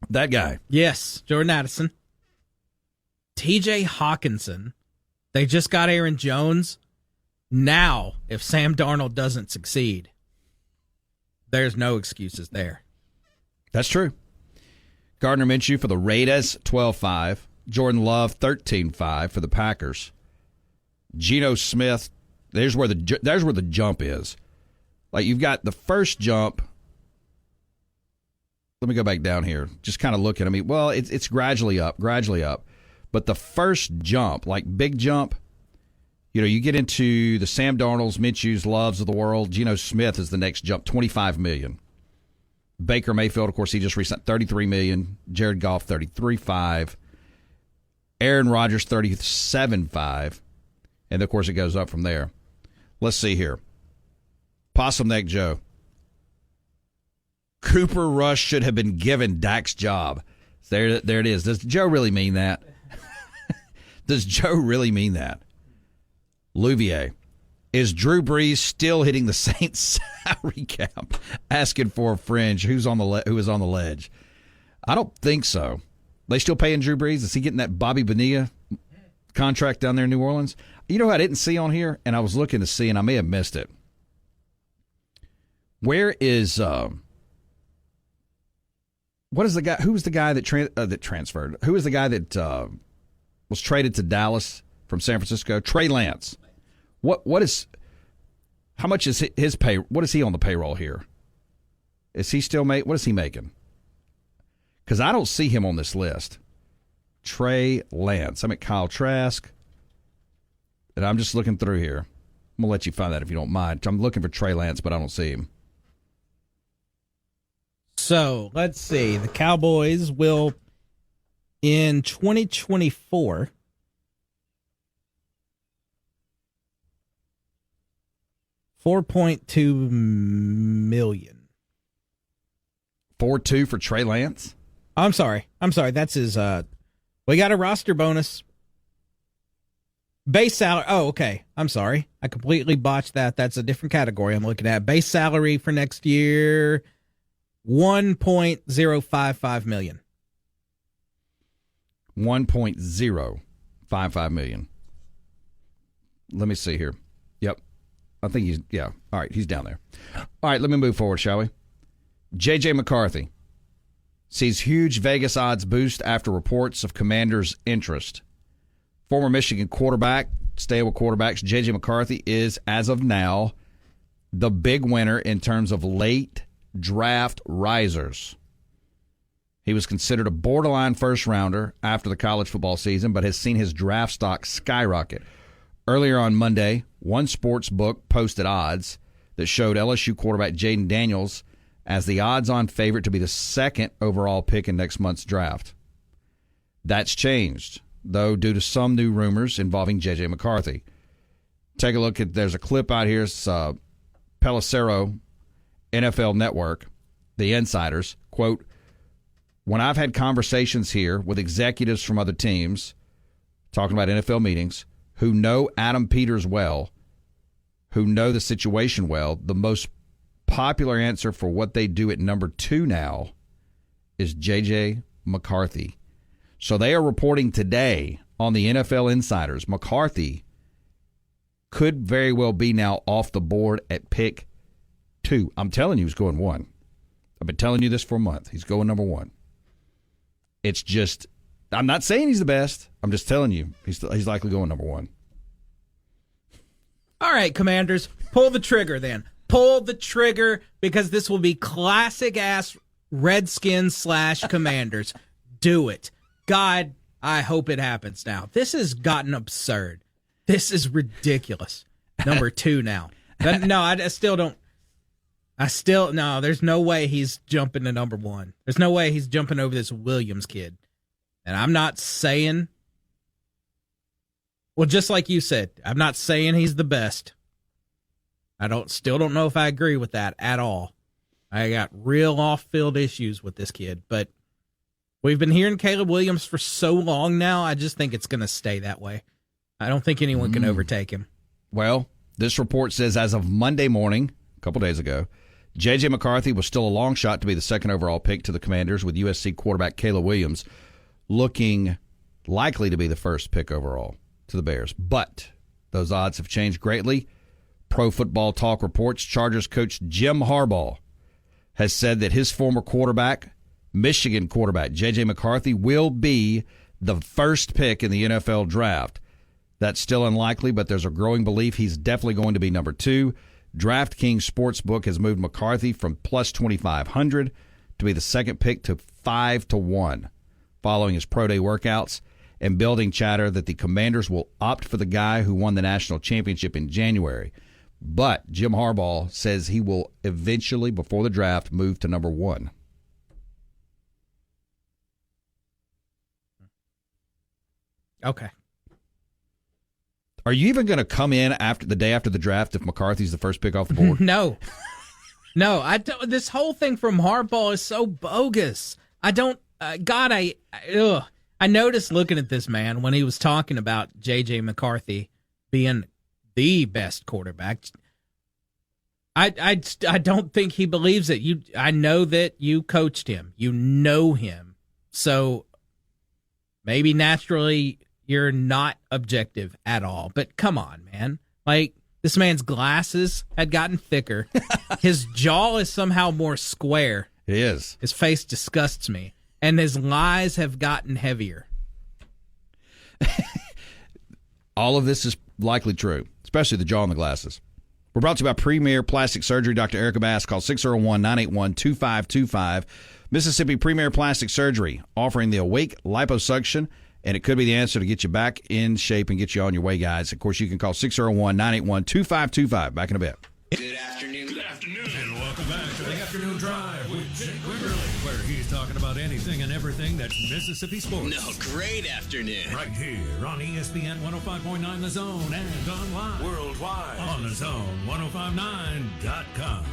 That guy. Yes, Jordan Addison. TJ Hawkinson. They just got Aaron Jones. Now, if Sam Darnold doesn't succeed, there's no excuses there. That's true. Gardner Minshew for the Raiders, 12-5. Jordan Love, 13-5 for the Packers. Geno Smith, there's where the jump is. Like, you've got the first jump. Let me go back down here. Just kind of looking. I mean, well, it's gradually up. But the first jump, like big jump, you get into the Sam Darnolds, Minshew's, Loves of the world. Geno Smith is the next jump, $25 million. Baker Mayfield, of course, he just re-signed, $33 million. Jared Goff, $33.5. Aaron Rodgers, $37.5. And, of course, it goes up from there. Let's see here. Possum Neck Joe. Cooper Rush should have been given Dak's job. There it is. Does Joe really mean that? Does Joe really mean that? Louvier. Is Drew Brees still hitting the Saints salary cap, asking for a fringe? Who is on the ledge? I don't think so. They still paying Drew Brees? Is he getting that Bobby Bonilla contract down there in New Orleans? You know who I didn't see on here, and I was looking to see, and I may have missed it. Where is what is the guy? Who was the guy that transferred? Who was the guy that was traded to Dallas from San Francisco? Trey Lance. What is? How much is his pay? What is he on the payroll here? Is he still what is he making? Because I don't see him on this list. Trey Lance. I'm at Kyle Trask, and I'm just looking through here. I'm gonna let you find that if you don't mind. I'm looking for Trey Lance, but I don't see him. So let's see. The Cowboys will, in 2024, $4.2 million. 4.2 for Trey Lance? I'm sorry. That's his. We got a roster bonus. Base salary. Oh, okay. I'm sorry. I completely botched that. That's a different category I'm looking at. Base salary for next year, $1.055 million. $1.055 million. Let me see here. Yep. I think he's, yeah. All right, he's down there. All right, let me move forward, shall we? J.J. McCarthy sees huge Vegas odds boost after reports of Commanders' interest. Former Michigan quarterback, staying with quarterbacks, J.J. McCarthy is, as of now, the big winner in terms of late draft risers. He was considered a borderline first-rounder after the college football season, but has seen his draft stock skyrocket. Earlier on Monday, one sports book posted odds that showed LSU quarterback Jaden Daniels as the odds-on favorite to be the second overall pick in next month's draft. That's changed, though, due to some new rumors involving J.J. McCarthy. Take a look at, there's a clip out here. It's Pelissero, NFL Network, the insiders, quote, "When I've had conversations here with executives from other teams, talking about NFL meetings, who know Adam Peters well, who know the situation well, the most popular answer for what they do at number 2 now is J.J. McCarthy." So they are reporting today on the NFL Insiders, McCarthy could very well be now off the board at pick 2. I'm telling you he's going 1. I've been telling you this for a month. He's going number 1. It's just, I'm not saying he's the best. I'm just telling you he's likely going number 1. All right, Commanders, pull the trigger then. Pull the trigger, because this will be classic-ass Redskins / Commanders. Do it. God, I hope it happens now. This has gotten absurd. This is ridiculous. Number 2 now. But no, I still don't. No, there's no way he's jumping to number 1. There's no way he's jumping over this Williams kid. And I'm not saying, well, just like you said, I'm not saying he's the best. Still don't know if I agree with that at all. I got real off-field issues with this kid, but we've been hearing Caleb Williams for so long now, I just think it's going to stay that way. I don't think anyone can overtake him. Well, this report says as of Monday morning, a couple days ago, J.J. McCarthy was still a long shot to be the second overall pick to the Commanders, with USC quarterback Caleb Williams looking likely to be the first pick overall to the Bears. But those odds have changed greatly. Pro Football Talk reports Chargers coach Jim Harbaugh has said that his former quarterback, Michigan quarterback J.J. McCarthy, will be the first pick in the NFL draft. That's still unlikely, but there's a growing belief he's definitely going to be number 2. DraftKings Sportsbook has moved McCarthy from plus 2,500 to be the second pick to 5-1 following his pro day workouts, and building chatter that the Commanders will opt for the guy who won the national championship in January. But Jim Harbaugh says he will eventually, before the draft, move to number 1. Okay. Are you even going to come in after the day after the draft if McCarthy's the first pick off the board? No. This whole thing from Harbaugh is so bogus. I noticed looking at this man when he was talking about J.J. McCarthy being the best quarterback. I don't think he believes it. I know that you coached him. You know him. So maybe naturally you're not objective at all. But come on, man. Like, this man's glasses had gotten thicker. His jaw is somehow more square. It is. His face disgusts me. And his lies have gotten heavier. All of this is likely true, especially the jaw and the glasses. We're brought to you by Premier Plastic Surgery. Dr. Erica Bass. Call 601-981-2525. Mississippi Premier Plastic Surgery, offering the Awake Liposuction, and it could be the answer to get you back in shape and get you on your way, guys. Of course, you can call 601-981-2525. Back in a bit. Good afternoon. Good afternoon. And welcome back to the Afternoon Drive with Jake Wimberly, where he's talking about anything and everything that's Mississippi sports. No, great afternoon. Right here on ESPN 105.9 The Zone and online worldwide on the Zone 1059.com.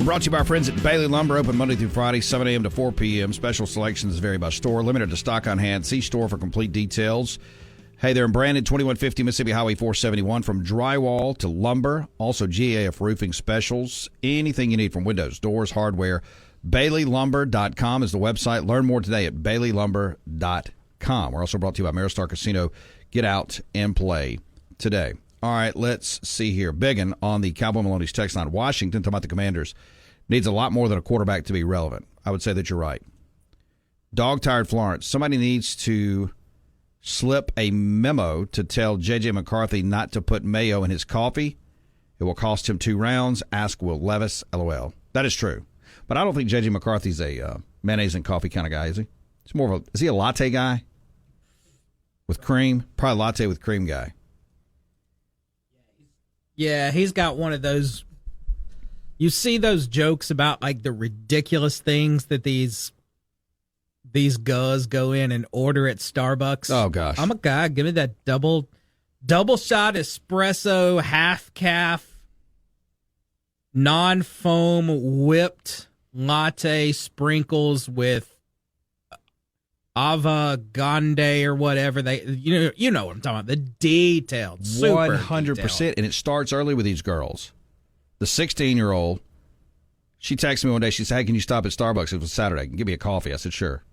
Brought to you by our friends at Bailey Lumber, open Monday through Friday, 7 a.m. to 4 p.m. Special selections vary by store, limited to stock on hand. See store for complete details. Hey, they're in Brandon, 2150 Mississippi Highway 471, from drywall to lumber. Also, GAF roofing specials. Anything you need from windows, doors, hardware, BaileyLumber.com is the website. Learn more today at BaileyLumber.com. We're also brought to you by Maristar Casino. Get out and play today. All right, let's see here. Biggin on the Cowboy Maloney's text line. Washington, talking about the Commanders, needs a lot more than a quarterback to be relevant. I would say that you're right. Dog-tired Florence. Somebody needs to slip a memo to tell J.J. McCarthy not to put mayo in his coffee. It will cost him 2 rounds. Ask Will Levis. LOL. That is true. But I don't think J.J. McCarthy's a mayonnaise and coffee kind of guy, is he? He's more of a, is he a latte guy with cream? Probably latte with cream guy. Yeah, he's got one of those. You see those jokes about like the ridiculous things that these guys go in and order at Starbucks. Oh gosh, I'm a guy. Give me that double shot espresso, half calf, non-foam whipped latte sprinkles with avogande or whatever they you know what I'm talking about. The detailed, super 100%, detailed. and it starts early with these girls. The 16-year-old, she texted me one day. She said, "Hey, can you stop at Starbucks? It was Saturday. Give me a coffee." I said, "Sure."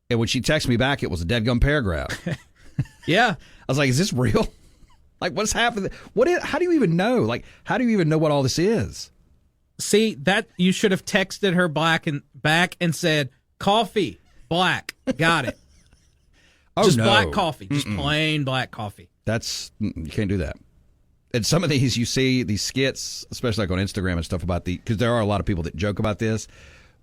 And when she texted me back, it was a deadgum paragraph. Yeah, I was like, "Is this real? Like, what's happening? How do you even know? Like, how do you even know what all this is?" See, that you should have texted her back and said, "Coffee, black, got it." Oh, just no. black coffee, just plain black coffee. You can't do that. And some of these, you see these skits, especially like on Instagram and stuff about because there are a lot of people that joke about this,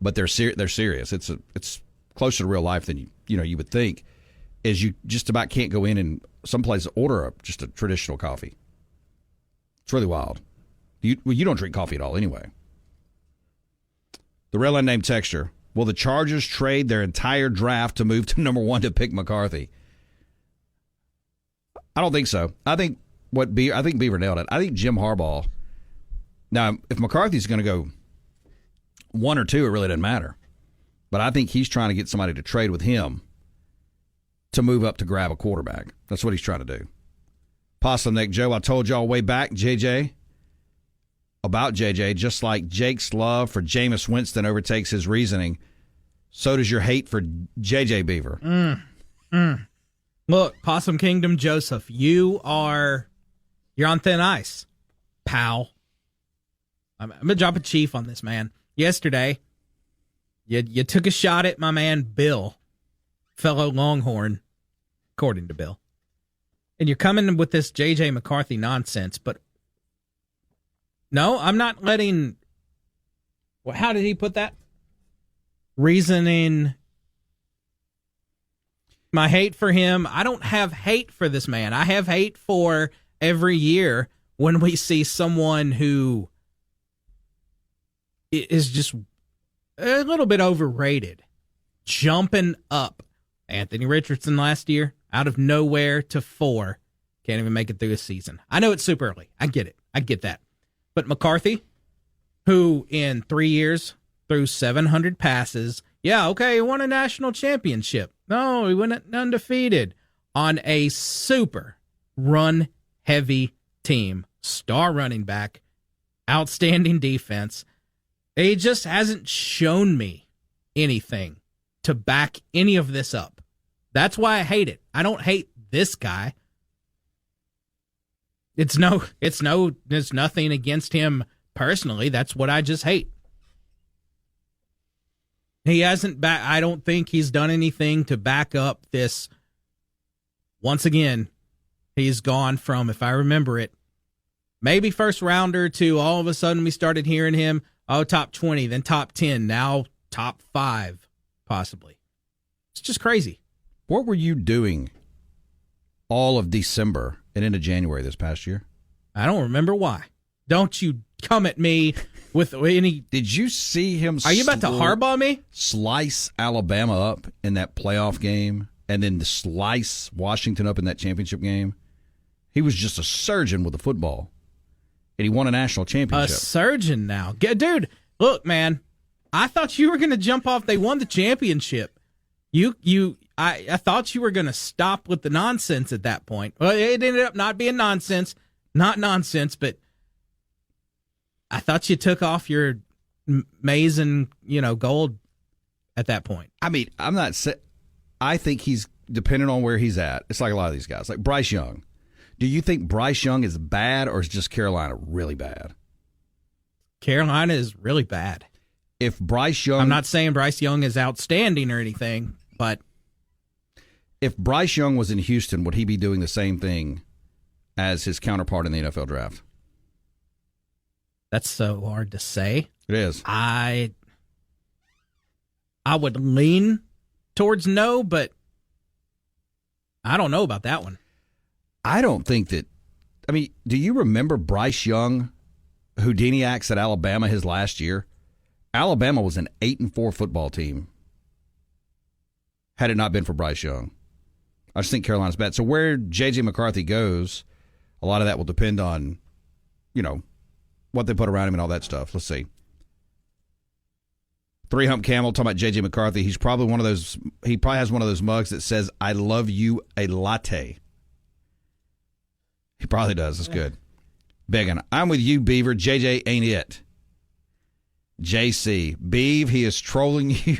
but they're serious. It's closer to real life than you would think. Is you just about can't go in and some places order just a traditional coffee. It's really wild. You don't drink coffee at all anyway. The red line name texture. Will the Chargers trade their entire draft to move to number 1 to pick McCarthy? I don't think so. I think Beaver nailed it. I think Jim Harbaugh. Now, if McCarthy's going to go 1 or 2, it really doesn't matter. But I think he's trying to get somebody to trade with him to move up to grab a quarterback. That's what he's trying to do. Possum Neck Joe, I told y'all way back, about JJ, just like Jake's love for Jameis Winston overtakes his reasoning, so does your hate for JJ Beaver. Look, Possum Kingdom Joseph, you're on thin ice, pal. I'm going to drop a chief on this, man. Yesterday, you took a shot at my man Bill, fellow Longhorn, according to Bill. And you're coming with this J.J. McCarthy nonsense, but no, I'm not letting... Well, how did he put that? Reasoning... My hate for him, I don't have hate for this man. I have hate for every year when we see someone who is just a little bit overrated, jumping up. Anthony Richardson last year, out of nowhere to 4, can't even make it through a season. I know it's super early. I get it. I get that. But McCarthy, who in 3 years threw 700 passes, yeah, okay, he won a national championship. No, he went undefeated on a super run-heavy team. Star running back, outstanding defense. He just hasn't shown me anything to back any of this up. That's why I hate it. I don't hate this guy. It's nothing against him personally. That's what I just hate. He hasn't I don't think he's done anything to back up this. Once again, he's gone from, if I remember it, maybe first rounder to all of a sudden we started hearing him, top 20, then top 10, now top 5, possibly. It's just crazy. What were you doing all of December and into January this past year? I don't remember why. Don't you come at me with any... Did you see him... Are you about to Harbaugh me? Slice Alabama up in that playoff game and then to slice Washington up in that championship game? He was just a surgeon with the football. And he won a national championship. A surgeon now. Dude, look, man. I thought you were going to jump off. They won the championship. I thought you were going to stop with the nonsense at that point. Well, it ended up not being nonsense. Not nonsense, but I thought you took off your maize and, gold at that point. I mean, I think he's dependent on where he's at. It's like a lot of these guys, like Bryce Young. Do you think Bryce Young is bad, or is just Carolina really bad? Carolina is really bad. If Bryce Young... I'm not saying Bryce Young is outstanding or anything, but... If Bryce Young was in Houston, would he be doing the same thing as his counterpart in the NFL draft? That's so hard to say. It is. I would lean towards no, but I don't know about that one. I don't think that... I mean, do you remember Bryce Young, Houdiniacs at Alabama his last year? Alabama was an 8-4 football team had it not been for Bryce Young. I just think Carolina's bad. So where J.J. McCarthy goes, a lot of that will depend on, what they put around him and all that stuff. Let's see. 3-Hump Camel talking about J.J. McCarthy. He's probably one of those. He probably has one of those mugs that says, "I love you, a latte." He probably does. That's good. Begging. I'm with you, Beaver. JJ ain't it. JC. Beav, he is trolling you,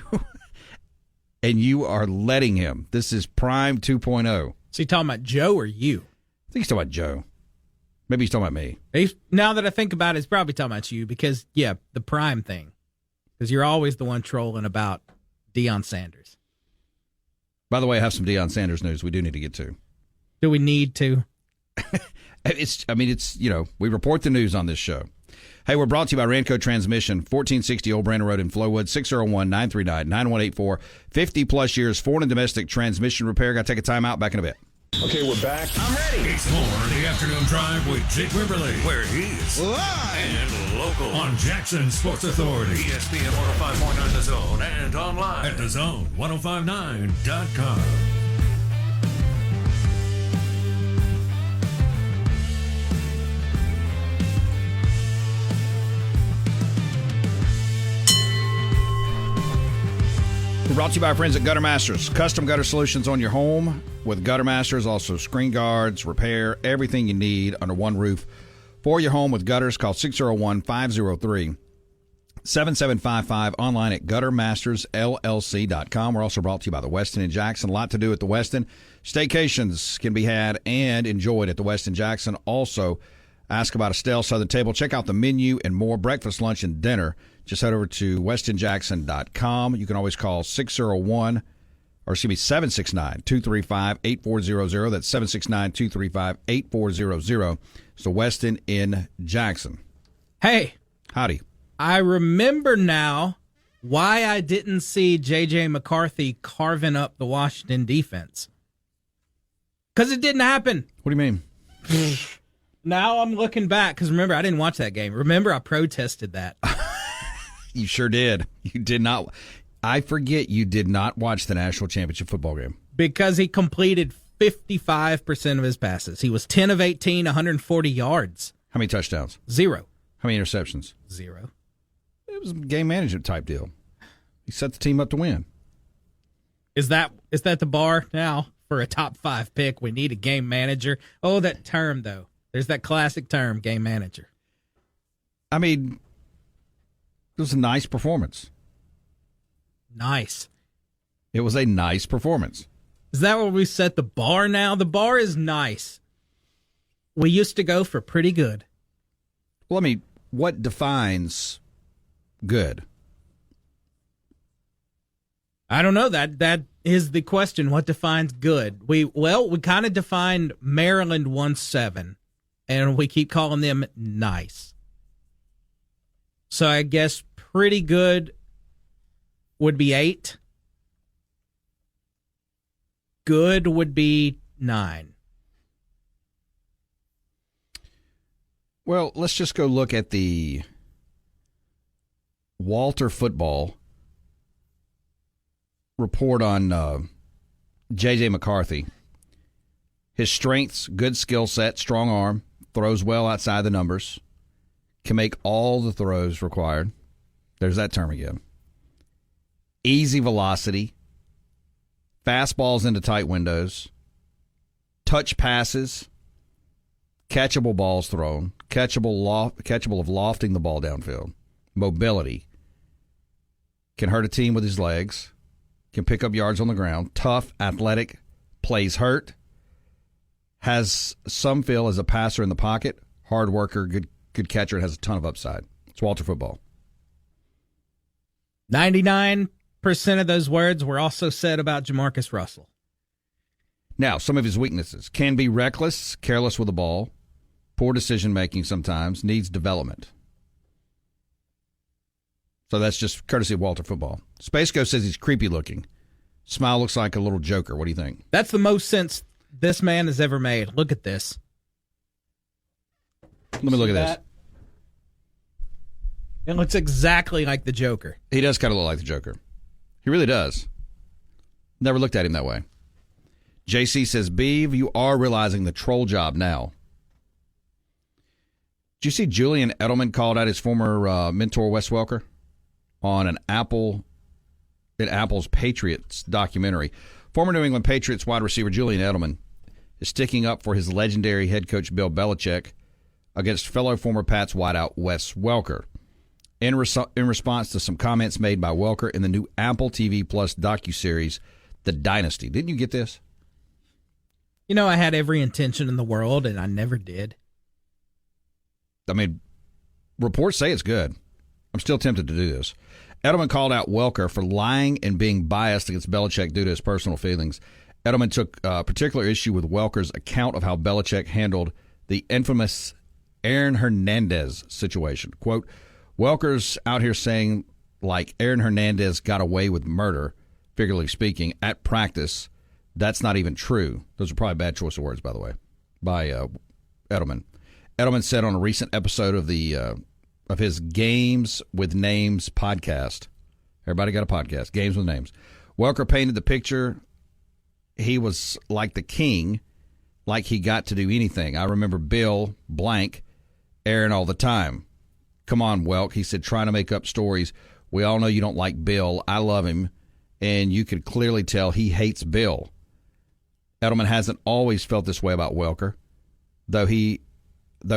and you are letting him. This is Prime 2.0. Is he talking about Joe or you? I think he's talking about Joe. Maybe he's talking about me. Now that I think about it, he's probably talking about you because, the Prime thing. Because you're always the one trolling about Deion Sanders. By the way, I have some Deion Sanders news we do need to get to. Do we need to? It's we report the news on this show. Hey, we're brought to you by Ranco Transmission, 1460 Old Brandon Road in Flowood, 601-939-9184. 50-plus years, foreign and domestic transmission repair. Got to take a time out. Back in a bit. Okay, we're back. I'm ready. It's more The Afternoon Drive with Jake Wimberly, where he's live and local on Jackson Sports Authority, ESPN 105.9 The Zone, and online at thezone1059.com. We're brought to you by our friends at Gutter Masters. Custom gutter solutions on your home with Gutter Masters. Also screen guards, repair, everything you need under one roof for your home with gutters. Call 601-503-7755. Online at guttermastersllc.com. We're also brought to you by the Westin in Jackson. A lot to do at the Westin. Staycations can be had and enjoyed at the Westin Jackson. Also, ask about Estelle Southern Table. Check out the menu and more. Breakfast, lunch, and dinner. Just head over to westinjackson.com. You can always call 769-235-8400. That's 769-235-8400. It's the Westin in Jackson. Hey. Howdy. I remember now why I didn't see J.J. McCarthy carving up the Washington defense. Because it didn't happen. What do you mean? Now I'm looking back, because remember, I didn't watch that game. Remember, I protested that. You sure did. You did not. I forget you did not watch the national championship football game. Because he completed 55% of his passes. He was 10 of 18, 140 yards. How many touchdowns? 0. How many interceptions? 0. It was a game management type deal. He set the team up to win. Is that the bar now for a top 5 pick? We need a game manager. Oh, that term, though. There's that classic term, game manager. I mean, it was a nice performance. Nice. It was a nice performance. Is that where we set the bar now? The bar is nice. We used to go for pretty good. Well, I mean, what defines good? I don't know. That is the question. What defines good? We kind of defined Maryland 1-7, and we keep calling them nice. So I guess pretty good would be 8. Good would be 9. Well, let's just go look at the Walter Football report on J.J. McCarthy. His strengths, good skill set, strong arm, throws well outside the numbers, can make all the throws required. There's that term again. Easy velocity, fastballs into tight windows, touch passes, catchable balls thrown, catchable of lofting the ball downfield, mobility, can hurt a team with his legs, can pick up yards on the ground, tough, athletic, plays hurt, has some feel as a passer in the pocket, hard worker, good catcher, and has a ton of upside. It's Walter football. 99% of those words were also said about Jamarcus Russell. Now, some of his weaknesses can be reckless, careless with the ball, poor decision-making sometimes, needs development. So that's just courtesy of Walter football. Space Ghost says he's creepy looking. Smile looks like a little Joker. What do you think? That's the most sense this man has ever made. Look at this. Let me look at this. It looks exactly like the Joker. He does kind of look like the Joker. He really does. Never looked at him that way. JC says, Beeve, you are realizing the troll job now. Did you see Julian Edelman called out his former mentor, Wes Welker, on an Apple's Patriots documentary? Former New England Patriots wide receiver Julian Edelman is sticking up for his legendary head coach Bill Belichick against fellow former Pats wideout Wes Welker. In response to some comments made by Welker in the new Apple TV Plus docuseries, The Dynasty. Didn't you get this? You know, I had every intention in the world, and I never did. I mean, reports say it's good. I'm still tempted to do this. Edelman called out Welker for lying and being biased against Belichick due to his personal feelings. Edelman took particular issue with Welker's account of how Belichick handled the infamous Aaron Hernandez situation. Quote, Welker's out here saying, like, Aaron Hernandez got away with murder, figuratively speaking, at practice. That's not even true. Those are probably bad choice of words, by the way, by Edelman. Edelman said on a recent episode of his Games with Names podcast. Everybody got a podcast, Games with Names. Welker painted the picture. He was like the king, like he got to do anything. I remember Bill blank Aaron all the time. Come on, Welk, he said, trying to make up stories. We all know you don't like Bill. I love him, and you could clearly tell he hates Bill. Edelman hasn't always felt this way about Welker, though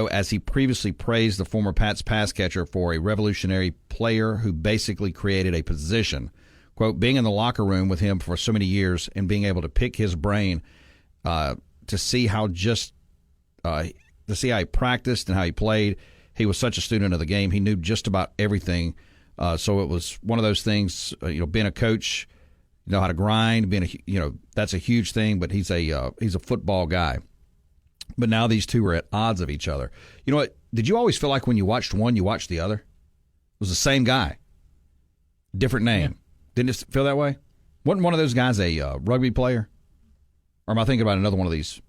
as he previously praised the former Pats pass catcher for a revolutionary player who basically created a position. Quote, being in the locker room with him for so many years and being able to pick his brain to see how he practiced and how he played. He was such a student of the game. He knew just about everything. So it was one of those things, being a coach, you know how to grind, that's a huge thing, but he's a football guy. But now these two are at odds of each other. You know what? Did you always feel like when you watched one, you watched the other? It was the same guy. Different name. Yeah. Didn't it feel that way? Wasn't one of those guys a rugby player? Or am I thinking about another one of these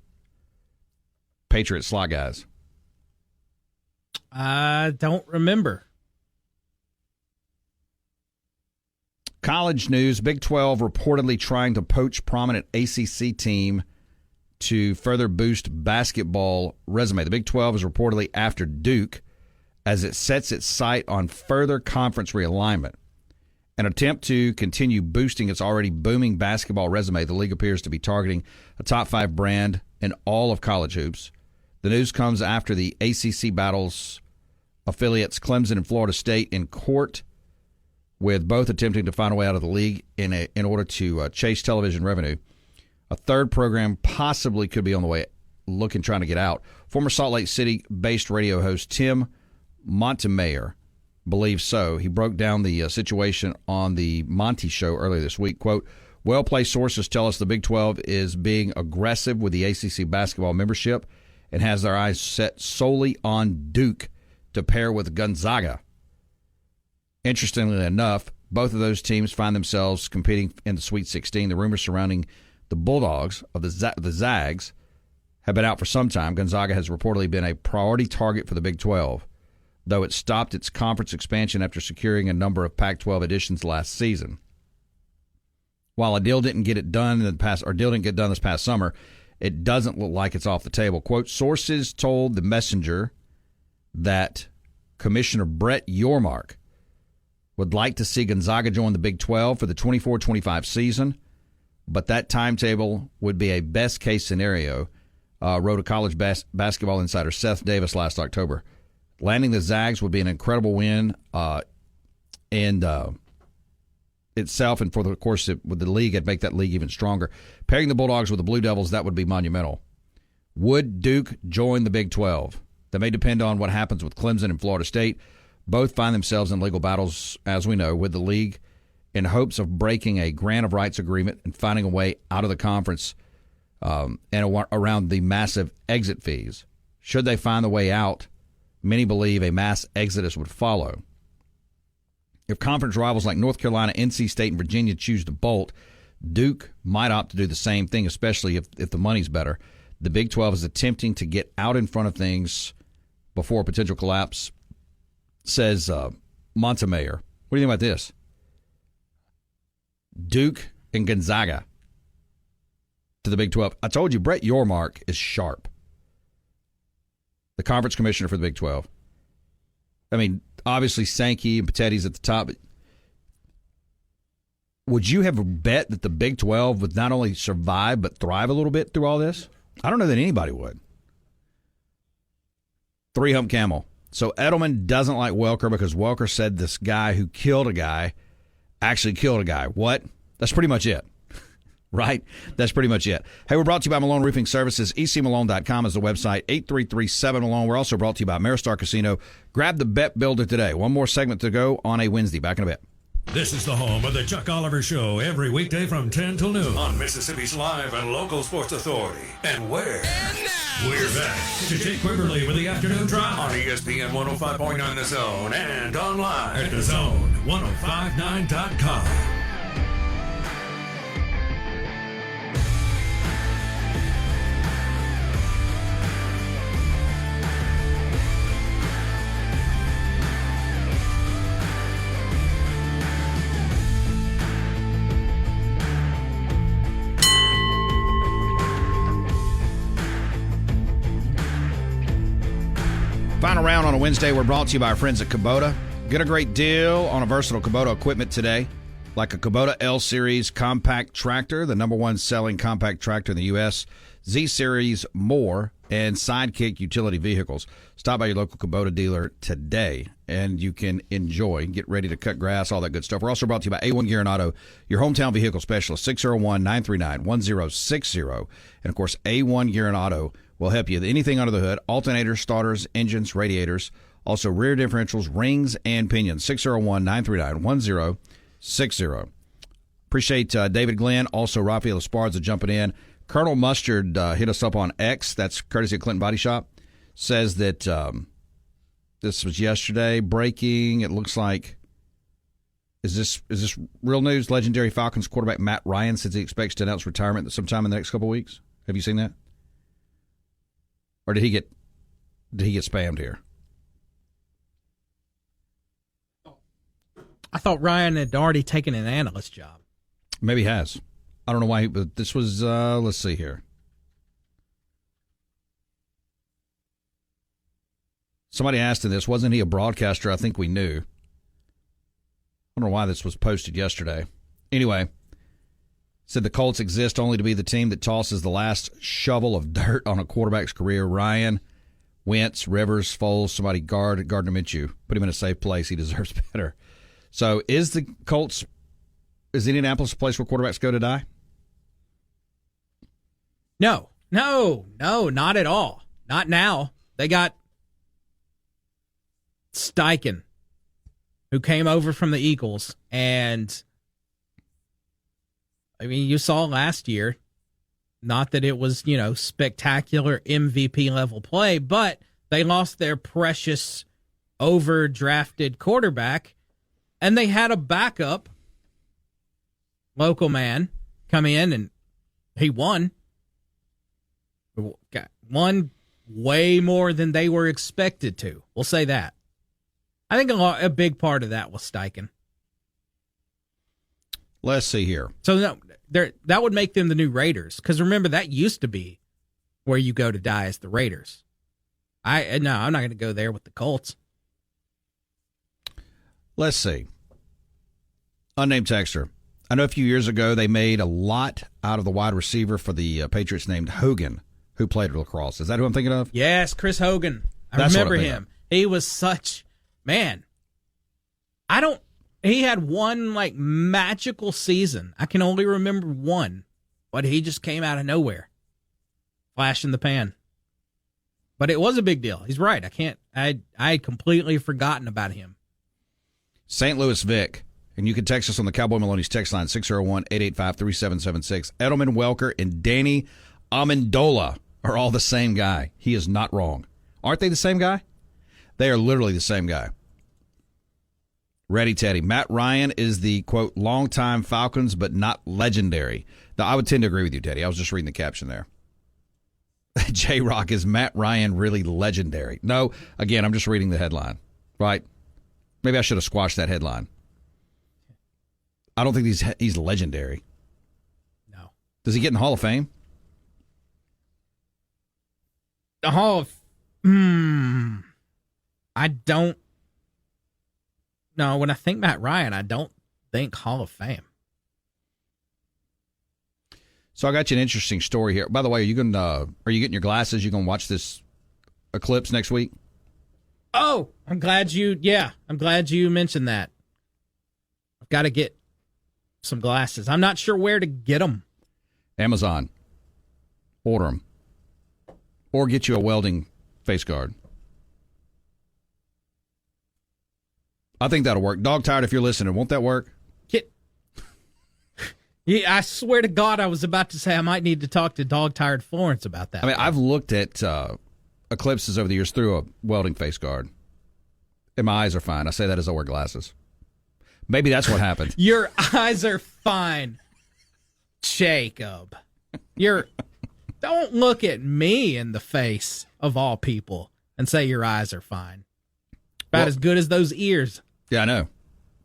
Patriot slot guys? I don't remember. College news, Big 12 reportedly trying to poach prominent ACC team to further boost basketball resume. The Big 12 is reportedly after Duke as it sets its sight on further conference realignment. An attempt to continue boosting its already booming basketball resume, the league appears to be targeting a top 5 brand in all of college hoops. The news comes after the ACC battles affiliates Clemson and Florida State in court, with both attempting to find a way out of the league in order to chase television revenue. A third program possibly could be on the way, trying to get out. Former Salt Lake City-based radio host Tim Montemayor believes so. He broke down the situation on the Monty Show earlier this week. Quote, well-placed sources tell us the Big 12 is being aggressive with the ACC basketball membership and has their eyes set solely on Duke to pair with Gonzaga. Interestingly enough, both of those teams find themselves competing in the Sweet 16. The rumors surrounding the Bulldogs of the Zags have been out for some time. Gonzaga has reportedly been a priority target for the Big 12, though it stopped its conference expansion after securing a number of Pac-12 additions last season. While a deal didn't get done this past summer, it doesn't look like it's off the table. Quote, sources told the Messenger that Commissioner Brett Yormark would like to see Gonzaga join the Big 12 for the 24-25 season, but that timetable would be a best-case scenario, wrote a college basketball insider Seth Davis last October. Landing the Zags would be an incredible win, and itself and for the course with the league, it'd make that league even stronger. Pairing the Bulldogs with the Blue Devils, that would be monumental. Would Duke join the Big 12? That may depend on what happens with Clemson and Florida State. Both find themselves in legal battles, as we know, with the league in hopes of breaking a grant of rights agreement and finding a way out of the conference and around the massive exit fees. Should they find the way out, many believe a mass exodus would follow. If conference rivals like North Carolina, NC State, and Virginia choose to bolt, Duke might opt to do the same thing, especially if the money's better. The Big 12 is attempting to get out in front of things before a potential collapse, says Montemayor. What do you think about this? Duke and Gonzaga to the Big 12. I told you, Brett Yormark is sharp. The conference commissioner for the Big 12. I mean, obviously Sankey and Petitti's at the top. But would you have bet that the Big 12 would not only survive but thrive a little bit through all this? I don't know that anybody would. 3-hump camel. So Edelman doesn't like Welker because Welker said this guy who killed a guy actually killed a guy. What? That's pretty much it. Right? That's pretty much it. Hey, we're brought to you by Malone Roofing Services. ecmalone.com is the website. 833-7-MALONE. We're also brought to you by Maristar Casino. Grab the Bet Builder today. One more segment to go on a Wednesday. Back in a bit. This is the home of the Chuck Oliver Show every weekday from 10 till noon on Mississippi's live and local sports authority. And where? We're back to Jake Wimberly with the afternoon drive on ESPN 105.9 The Zone and online at thezone1059.com. Final round on a Wednesday. We're brought to you by our friends at Kubota. Get a great deal on a versatile Kubota equipment today, like a Kubota L-Series compact tractor, the #1 selling compact tractor in the U.S., Z-Series more, and Sidekick utility vehicles. Stop by your local Kubota dealer today, and you can enjoy, get ready to cut grass, all that good stuff. We're also brought to you by A1 Gear and Auto, your hometown vehicle specialist, 601-939-1060. And, of course, A1 Gear and Auto will help you with anything under the hood, alternators, starters, engines, radiators, also rear differentials, rings, and pinions. 601-939-1060. Appreciate David Glenn, also Raphael Esparza jumping in. Colonel Mustard hit us up on X. That's courtesy of Clinton Body Shop. Says that this was yesterday. Breaking, it looks like. Is this real news? Legendary Falcons quarterback Matt Ryan says he expects to announce retirement sometime in the next couple of weeks. Have you seen that? Or did he get spammed here? I thought Ryan had already taken an analyst job. Maybe he has. I don't know why, but this was, let's see here. Somebody asked in this, wasn't he a broadcaster? I think we knew. I don't know why this was posted yesterday. Anyway, said the Colts exist only to be the team that tosses the last shovel of dirt on a quarterback's career. Ryan, Wentz, Rivers, Foles, somebody Gardner Minshew. Put him in a safe place. He deserves better. So is Indianapolis a place where quarterbacks go to die? No, not at all. Not now. They got Steichen, who came over from the Eagles, and I mean, you saw last year, not that it was, spectacular MVP level play, but they lost their precious overdrafted quarterback, and they had a backup local man come in, and he won way more tthan they were expected to. We'll say that. I think a big part of that was Steichen. Let's see here. So that would make them the new Raiders, because remember, that used to be where you go to die as the Raiders. I'm not going to go there with the Colts. Let's see. Unnamed texter. I know a few years ago they made a lot out of the wide receiver for the Patriots named Hogan, who played lacrosse. Is that who I'm thinking of? Yes, Chris Hogan. I remember him. He was such, man. He had one like magical season. I can only remember one, but he just came out of nowhere, flash in the pan. But it was a big deal. He's right. I had completely forgotten about him. St. Louis Vic, and you can text us on the Cowboy Maloney's text line 601-885-3776. Edelman, Welker, and Danny Amendola are all the same guy. He is not wrong. Aren't they the same guy? They are literally the same guy. Ready, Teddy. Matt Ryan is the, quote, longtime Falcons, but not legendary. Now, I would tend to agree with you, Teddy. I was just reading the caption there. J-Rock, is Matt Ryan really legendary? No, again, I'm just reading the headline, right? Maybe I should have squashed that headline. I don't think he's legendary. No. Does he get in the Hall of Fame? The Hall of... I don't... No, when I think Matt Ryan, I don't think Hall of Fame. So I got you an interesting story here. By the way, are you getting your glasses? You gonna watch this eclipse next week? Oh, I'm glad you mentioned that. I've got to get some glasses. I'm not sure where to get them. Amazon. Order them. Or get you a welding face guard. I think that'll work. Dog Tired, if you're listening, won't that work? Yeah, I swear to God, I was about to say I might need to talk to Dog Tired Florence about that. I mean, I've looked at eclipses over the years through a welding face guard, and my eyes are fine. I say that as I wear glasses. Maybe that's what happened. Your eyes are fine, Jacob. Don't look at me in the face of all people and say your eyes are fine. About as good as those ears. Yeah, I know.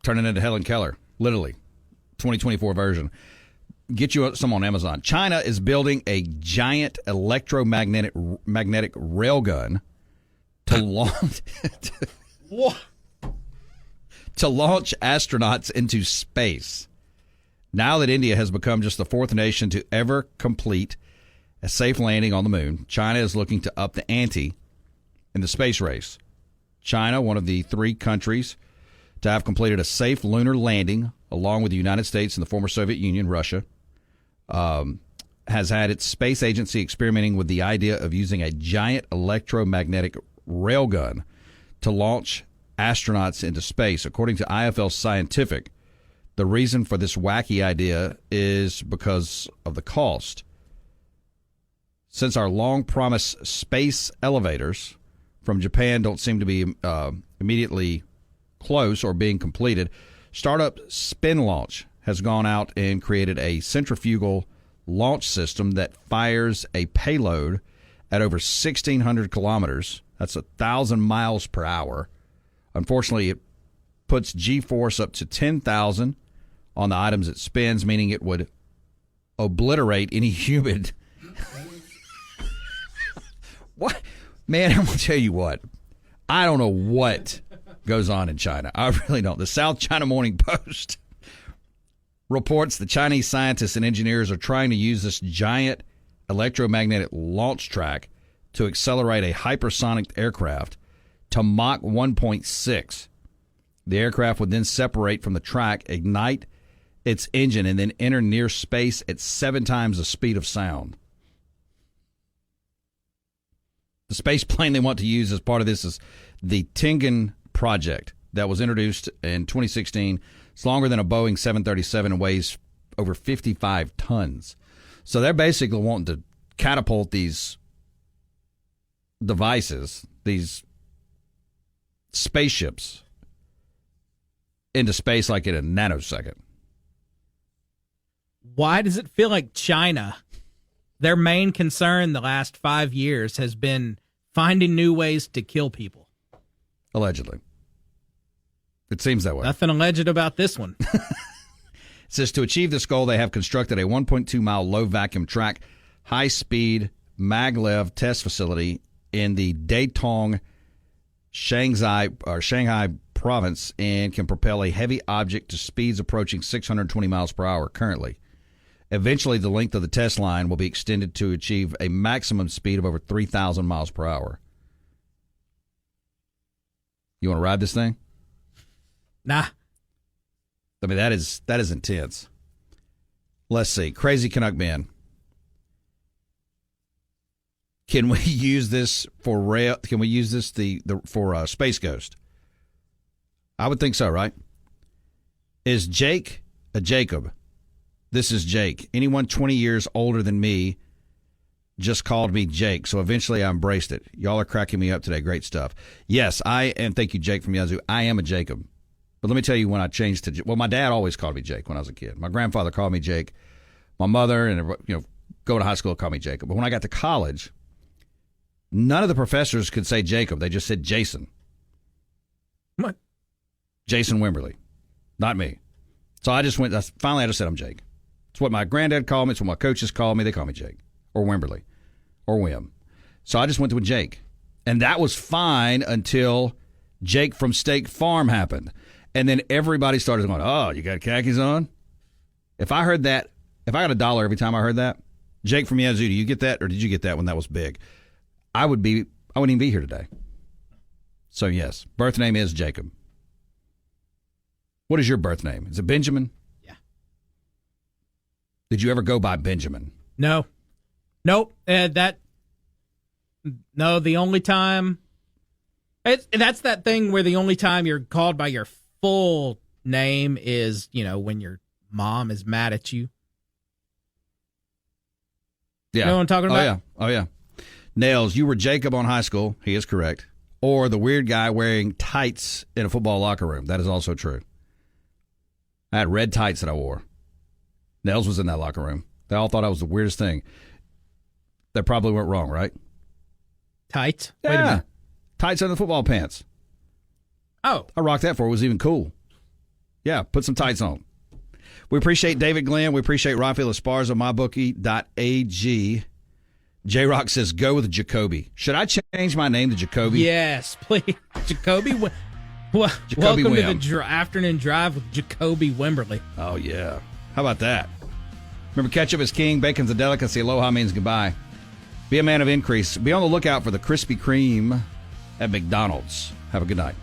Turning into Helen Keller, literally. 2024 version. Get you some on Amazon. China is building a giant electromagnetic railgun to launch to launch astronauts into space. Now that India has become just the fourth nation to ever complete a safe landing on the moon, China is looking to up the ante in the space race. China, one of the three countries to have completed a safe lunar landing, along with the United States and the former Soviet Union, Russia, has had its space agency experimenting with the idea of using a giant electromagnetic railgun to launch astronauts into space. According to IFL Scientific, the reason for this wacky idea is because of the cost. Since our long-promised space elevators from Japan don't seem to be immediately close or being completed, startup Spin Launch has gone out and created a centrifugal launch system that fires a payload at over 1,600 kilometers. That's 1,000 miles per hour. Unfortunately, it puts G-force up to 10,000 on the items it spins, meaning it would obliterate any human. What? Man, I'm going to tell you what. I don't know what goes on in China. I really don't. The South China Morning Post reports the Chinese scientists and engineers are trying to use this giant electromagnetic launch track to accelerate a hypersonic aircraft to Mach 1.6. The aircraft would then separate from the track, ignite its engine, and then enter near space at 7 times the speed of sound. The space plane they want to use as part of this is the Tengen project that was introduced in 2016. It's longer than a Boeing 737 and weighs over 55 tons. So they're basically wanting to catapult these devices, these spaceships, into space like in a nanosecond. Why does it feel like China, their main concern the last 5 years has been finding new ways to kill people? Allegedly. It seems that way. Nothing alleged about this one. It says to achieve this goal, they have constructed a 1.2-mile low-vacuum track, high-speed maglev test facility in the Datong, Shanghai province, and can propel a heavy object to speeds approaching 620 miles per hour currently. Eventually, the length of the test line will be extended to achieve a maximum speed of over 3,000 miles per hour. You want to ride this thing? Nah. I mean, that is intense. Let's see. Crazy Canuck Man. Can we use this for rail? Can we use this for Space Ghost? I would think so, right? Is Jake a Jacob? This is Jake. Anyone 20 years older than me just called me Jake, so eventually I embraced it. Y'all are cracking me up today. Great stuff. Yes, and thank you, Jake from Yazoo. I am a Jacob. But let me tell you when I changed to, well, my dad always called me Jake when I was a kid. My grandfather called me Jake. My mother and, going to high school called me Jacob. But when I got to college, none of the professors could say Jacob. They just said Jason. What? Jason Wimberly. Not me. So finally I just said I'm Jake. It's what my granddad called me. It's what my coaches called me. They call me Jake or Wimberly or Wim. So I just went to a Jake. And that was fine until Jake from State Farm happened. And then everybody started going, oh, you got khakis on? If I heard that, if I got $1 every time I heard that, Jake from Yazoo, do you get that? Or did you get that when that was big? I wouldn't even be here today. So yes, birth name is Jacob. What is your birth name? Is it Benjamin? Yeah. Did you ever go by Benjamin? No. Nope. The only time that's that thing where the only time you're called by your full name is, when your mom is mad at you. Yeah. You know what I'm talking about? Oh yeah. Nails, you were Jacob on high school. He is correct. Or the weird guy wearing tights in a football locker room. That is also true. I had red tights that I wore. Nails was in that locker room. They all thought I was the weirdest thing. They probably weren't wrong, right? Tights? Yeah. Wait a minute. Tights under the football pants. Oh. I rocked that for it. It was even cool. Yeah, put some tights on. We appreciate David Glenn. We appreciate Raphael Esparza, mybookie.ag. J-Rock says, go with Jacoby. Should I change my name to Jacoby? Yes, please. Jacoby. Jacoby Welcome Wim. to the afternoon drive with Jacoby Wimberly. Oh, yeah. How about that? Remember, ketchup is king, bacon's a delicacy, aloha means goodbye. Be a man of increase. Be on the lookout for the Krispy Kreme at McDonald's. Have a good night.